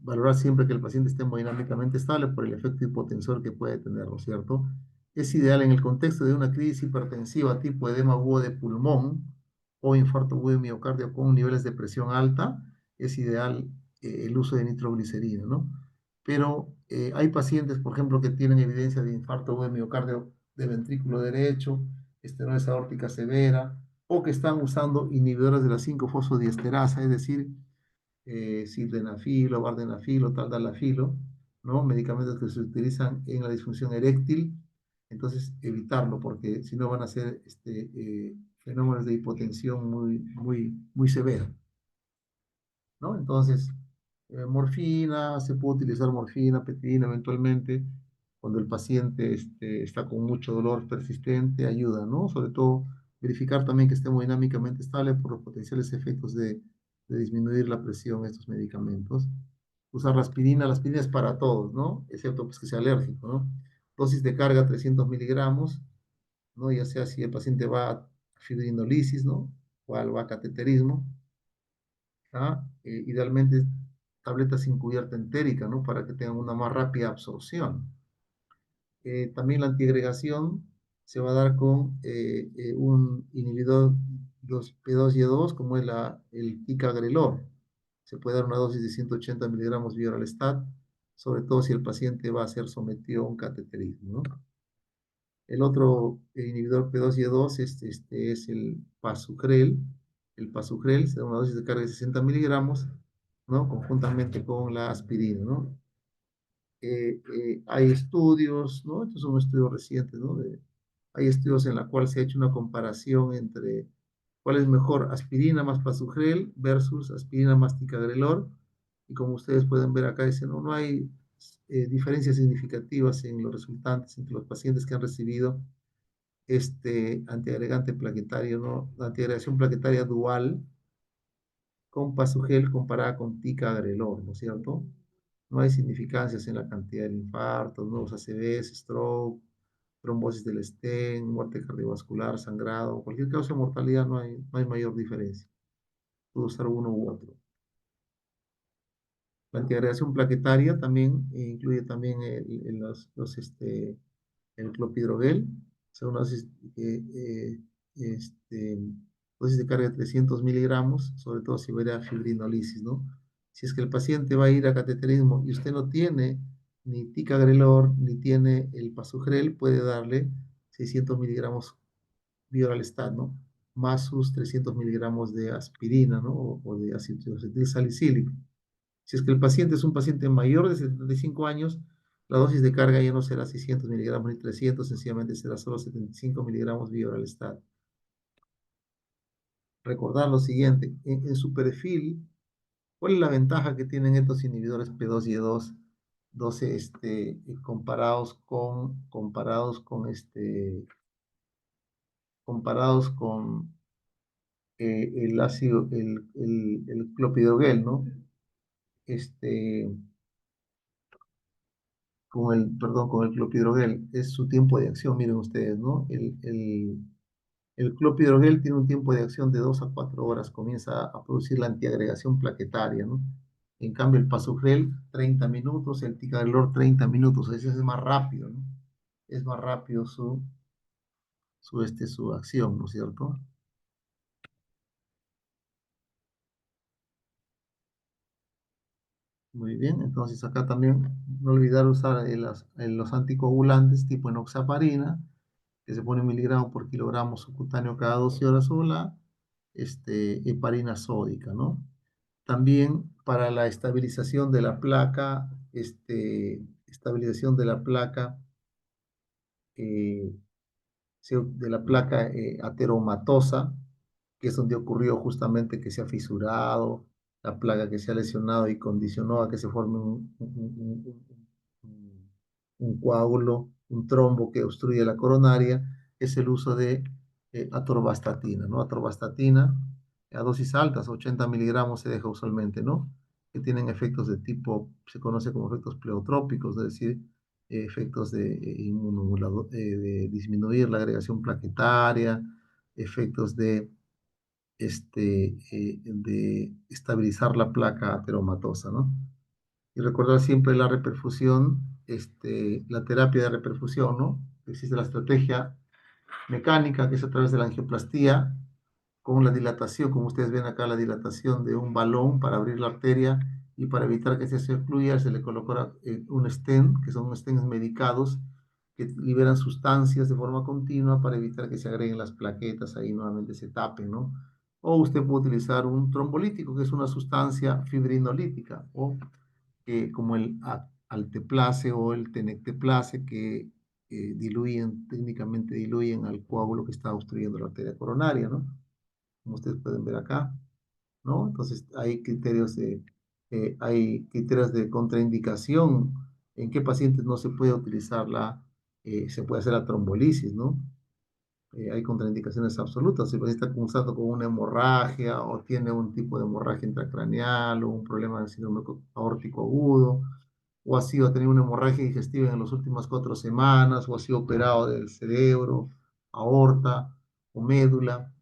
valorar siempre que el paciente esté hemodinámicamente estable por el efecto hipotensor que puede tener, ¿no es cierto? Es ideal en el contexto de una crisis hipertensiva tipo edema agudo de pulmón o infarto agudo de miocardio con niveles de presión alta, es ideal el uso de nitroglicerina, ¿no? Pero hay pacientes, por ejemplo, que tienen evidencia de infarto agudo de miocardio de ventrículo derecho, estenosis aórtica severa, o que están usando inhibidores de la 5-fosfodiesterasa, es decir, sildenafil o vardenafil o taldalafilo, ¿no? Medicamentos que se utilizan en la disfunción eréctil. Entonces, evitarlo, porque si no van a ser fenómenos de hipotensión muy severos, ¿no? Entonces, morfina, se puede utilizar morfina, petrina eventualmente, cuando el paciente está con mucho dolor persistente, ayuda, ¿no? Sobre todo, verificar también que esté hemodinámicamente estable por los potenciales efectos de disminuir la presión de estos medicamentos. Usar la aspirina es para todos, ¿no? Excepto pues, que sea alérgico, ¿no? Dosis de carga 300 miligramos, ¿no? Ya sea si el paciente va a fibrinolisis, ¿no? O va a cateterismo. ¿Ah? Idealmente tabletas sin cubierta entérica, ¿no? Para que tengan una más rápida absorción. También la antiagregación se va a dar con un inhibidor P2Y2, como es el ticagrelor. Se puede dar una dosis de 180 miligramos vía oral stat, sobre todo si el paciente va a ser sometido a un cateterismo, ¿no? El otro inhibidor P2Y2 es el pasugrel. El pasugrel se da una dosis de carga de 60 miligramos, ¿no? Conjuntamente con la aspirina, ¿no? Hay estudios, ¿no? Estos son estudios recientes, ¿no? Hay estudios en los cuales se ha hecho una comparación entre cuál es mejor, aspirina más pasugrel versus aspirina más ticagrelor, y como ustedes pueden ver acá, dice, no hay diferencias significativas en los resultantes entre los pacientes que han recibido antiagregante plaquetario, ¿no? La antiagregación plaquetaria dual, con Pasugel comparada con ticagrelor, ¿no es cierto? No hay significancias en la cantidad de infartos, nuevos ACVs, stroke, trombosis del stent, muerte cardiovascular, sangrado, cualquier causa de mortalidad no hay mayor diferencia. Puedo usar uno u otro. La antiagregación plaquetaria también incluye también el clopidogrel, o sea, una este, dosis de carga de 300 miligramos, sobre todo si hubiera fibrinolisis, ¿no? Si es que el paciente va a ir a cateterismo y usted no tiene ni ticagrelor, ni tiene el pasugrel, puede darle 600 miligramos Bioralstat, ¿no? Más sus 300 miligramos de aspirina, ¿no? O de ácido salicílico. Si es que el paciente es un paciente mayor de 75 años, la dosis de carga ya no será 600 miligramos ni 300, sencillamente será solo 75 miligramos Bioralstat. Recordar lo siguiente, en su perfil, ¿cuál es la ventaja que tienen estos inhibidores P2 y E2, 12, comparados con el ácido, el clopidogrel, ¿no? Este, con el clopidogrel, es su tiempo de acción, miren ustedes, ¿no? El clopidogrel tiene un tiempo de acción de 2 a 4 horas, comienza a producir la antiagregación plaquetaria, ¿no? En cambio, el pasugrel, 30 minutos, el ticagrelor, 30 minutos, ese es más rápido, ¿no? Es más rápido su acción, ¿no es cierto? Muy bien, entonces acá también no olvidar usar los anticoagulantes tipo enoxaparina, que se pone miligramos por kilogramo subcutáneo cada 12 horas o la heparina sódica, ¿no? También para la estabilización de la placa, eh, ateromatosa, que es donde ocurrió justamente que se ha fisurado, la placa que se ha lesionado y condicionó a que se forme un coágulo, un trombo que obstruye la coronaria, es el uso de atorvastatina, ¿no? Atorvastatina a dosis altas, 80 miligramos se deja usualmente, ¿no? Que tienen efectos de tipo, se conoce como efectos pleotrópicos, es decir, efectos de disminuir la agregación plaquetaria, efectos de estabilizar la placa ateromatosa, ¿no? Y recordar siempre la reperfusión, la terapia de reperfusión, ¿no? Existe la estrategia mecánica, que es a través de la angioplastía, con la dilatación, como ustedes ven acá, la dilatación de un balón para abrir la arteria y para evitar que se ocluya, se le coloca un stent, que son stents medicados, que liberan sustancias de forma continua para evitar que se agreguen las plaquetas, ahí nuevamente se tapen, ¿no? O usted puede utilizar un trombolítico, que es una sustancia fibrinolítica, o como el alteplase o el tenecteplase, que técnicamente diluyen al coágulo que está obstruyendo la arteria coronaria, ¿no? Como ustedes pueden ver acá, ¿no? Entonces hay criterios de contraindicación en qué pacientes no se puede utilizar se puede hacer la trombolisis, ¿no? Hay contraindicaciones absolutas. Si el paciente está cursando con una hemorragia o tiene un tipo de hemorragia intracraneal o un problema de síndrome aórtico agudo, o ha tenido una hemorragia digestiva en las últimas 4 semanas, o ha sido operado del cerebro, aorta o médula,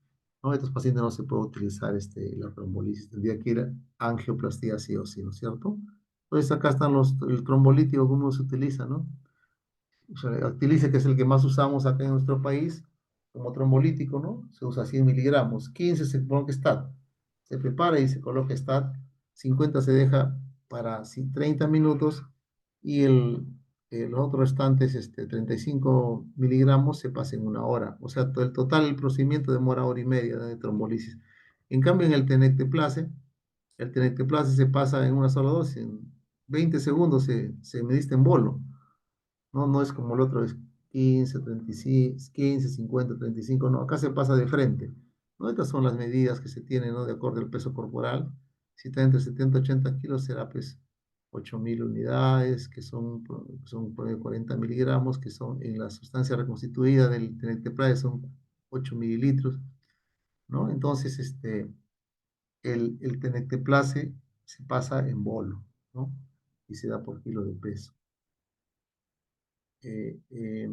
¿no? Estos pacientes no se puede utilizar la trombolisis, tendría que ir a angioplastía sí o sí, ¿no es cierto? Entonces acá están el trombolítico, cómo se utiliza, ¿no? O sea, Actilice, que es el que más usamos acá en nuestro país, como trombolítico, ¿no? Se usa 100 miligramos, 15 se coloca stat, se prepara y se coloca stat, 50 se deja para 30 minutos y los otros restantes, 35 miligramos, se pasa en 1 hora. O sea, el total, el procedimiento demora hora y media de trombolisis. En cambio, en el tenecteplase se pasa en una sola dosis, en 20 segundos se mediste en bolo. No es como el otro, es 15, 36, 15, 50, 35, no, acá se pasa de frente, ¿no? Estas son las medidas que se tienen, ¿no? De acuerdo al peso corporal. Si está entre 70 y 80 kilos, será pues 8.000 unidades, que son 40 miligramos, que son en la sustancia reconstituida del tenecteplase, son 8 mililitros, ¿no? Entonces, el tenecteplase se pasa en bolo, ¿no? Y se da por kilo de peso. Eh, eh,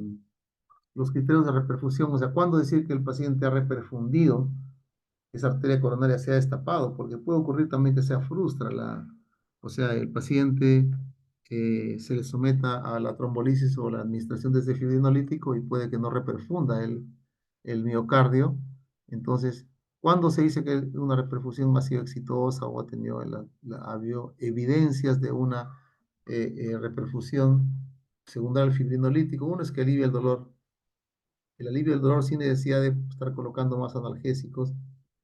los criterios de reperfusión, o sea, ¿cuándo decir que el paciente ha reperfundido? Esa arteria coronaria se ha destapado, porque puede ocurrir también que sea frustra, o sea, el paciente se le someta a la trombolisis o la administración de ese fibrinolítico y puede que no reperfunda el miocardio. Entonces, ¿cuándo se dice que una reperfusión ha sido exitosa o ha tenido ha habido evidencias de una reperfusión secundaria al fibrinolítico? Uno es que alivia el alivio del dolor sin necesidad de estar colocando más analgésicos.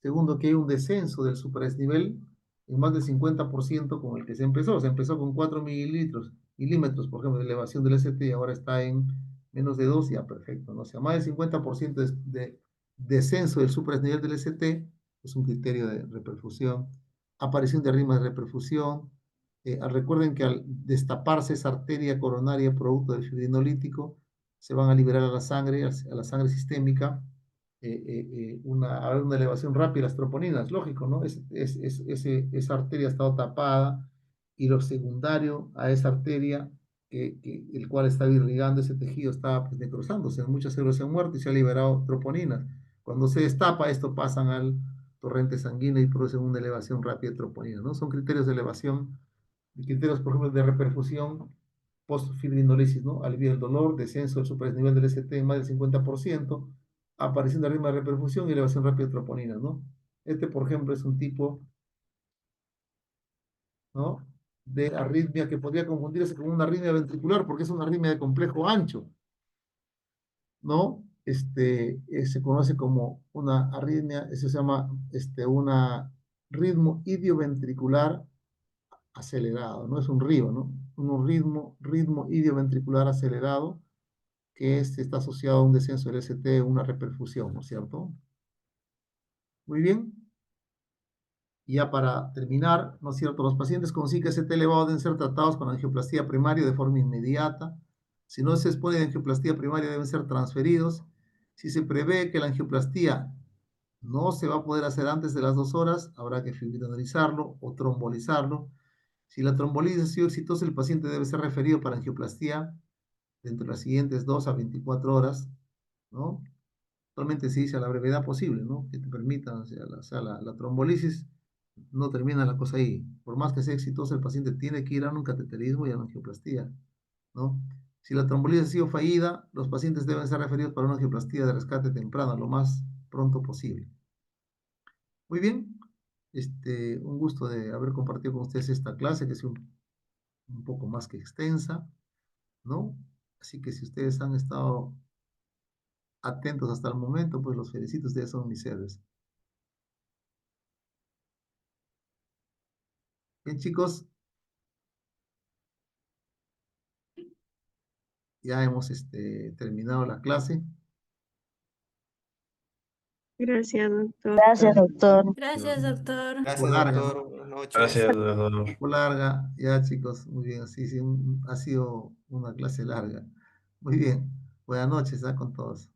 Segundo, que hay un descenso del supradesnivel en más del 50% con el que se empezó. Se empezó con 4 milímetros, por ejemplo, de elevación del ST y ahora está en menos de 2, ya perfecto, ¿no? O sea, más del 50% de descenso del supradesnivel del ST es un criterio de reperfusión. Aparición de arritmias de reperfusión. Recuerden que al destaparse esa arteria coronaria producto del fibrinolítico, se van a liberar a la sangre sistémica, a una elevación rápida de las troponinas, lógico, ¿no? Esa arteria ha estado tapada y lo secundario a esa arteria, el cual estaba irrigando ese tejido, estaba pues, necrosándose, muchas células se han muerto y se ha liberado troponinas. Cuando se destapa, esto pasan al torrente sanguíneo y producen una elevación rápida de troponinas, ¿no? Son criterios de elevación, criterios, por ejemplo, de reperfusión post-fibrinolisis, ¿no? Alivio del dolor, descenso del supradesnivel del ST en más del 50%, aparición de arritmia de reperfusión y elevación rápida de troponinas, ¿no? Este, por ejemplo, es un tipo, ¿no? De arritmia que podría confundirse con una arritmia ventricular porque es una arritmia de complejo ancho, ¿no? Se conoce como una arritmia, eso se llama una ritmo idioventricular acelerado, no es un río, ¿no? Un ritmo idioventricular acelerado que está asociado a un descenso del ST, una reperfusión, ¿no es cierto? Muy bien. Y ya para terminar, ¿no es cierto? Los pacientes con SIC-ST elevado deben ser tratados con angioplastía primaria de forma inmediata. Si no se expone de angioplastía primaria, deben ser transferidos. Si se prevé que la angioplastía no se va a poder hacer antes de las 2 horas, habrá que fibrinogenizarlo o trombolizarlo. Si la trombolisis ha sido exitosa, el paciente debe ser referido para angioplastía dentro de las siguientes 2 a 24 horas, ¿no? Actualmente se dice a la brevedad posible, ¿no? Que te permita, o sea, la trombolisis no termina la cosa ahí. Por más que sea exitosa, el paciente tiene que ir a un cateterismo y a una angioplastía, ¿no? Si la trombolisis ha sido fallida, los pacientes deben ser referidos para una angioplastía de rescate temprano, lo más pronto posible. Muy bien, un gusto de haber compartido con ustedes esta clase, que es un poco más que extensa, ¿no? Así que si ustedes han estado atentos hasta el momento, pues los felicito, ustedes son mis héroes. Bien, chicos, ya hemos terminado la clase. Gracias, doctor. Gracias, doctor. Un Gracias, poco larga, ¿no? doctor. Buenas noches. Gracias, doctor. Un poco larga, ya chicos, muy bien, sí, ha sido una clase larga. Muy bien, buenas noches, con todos.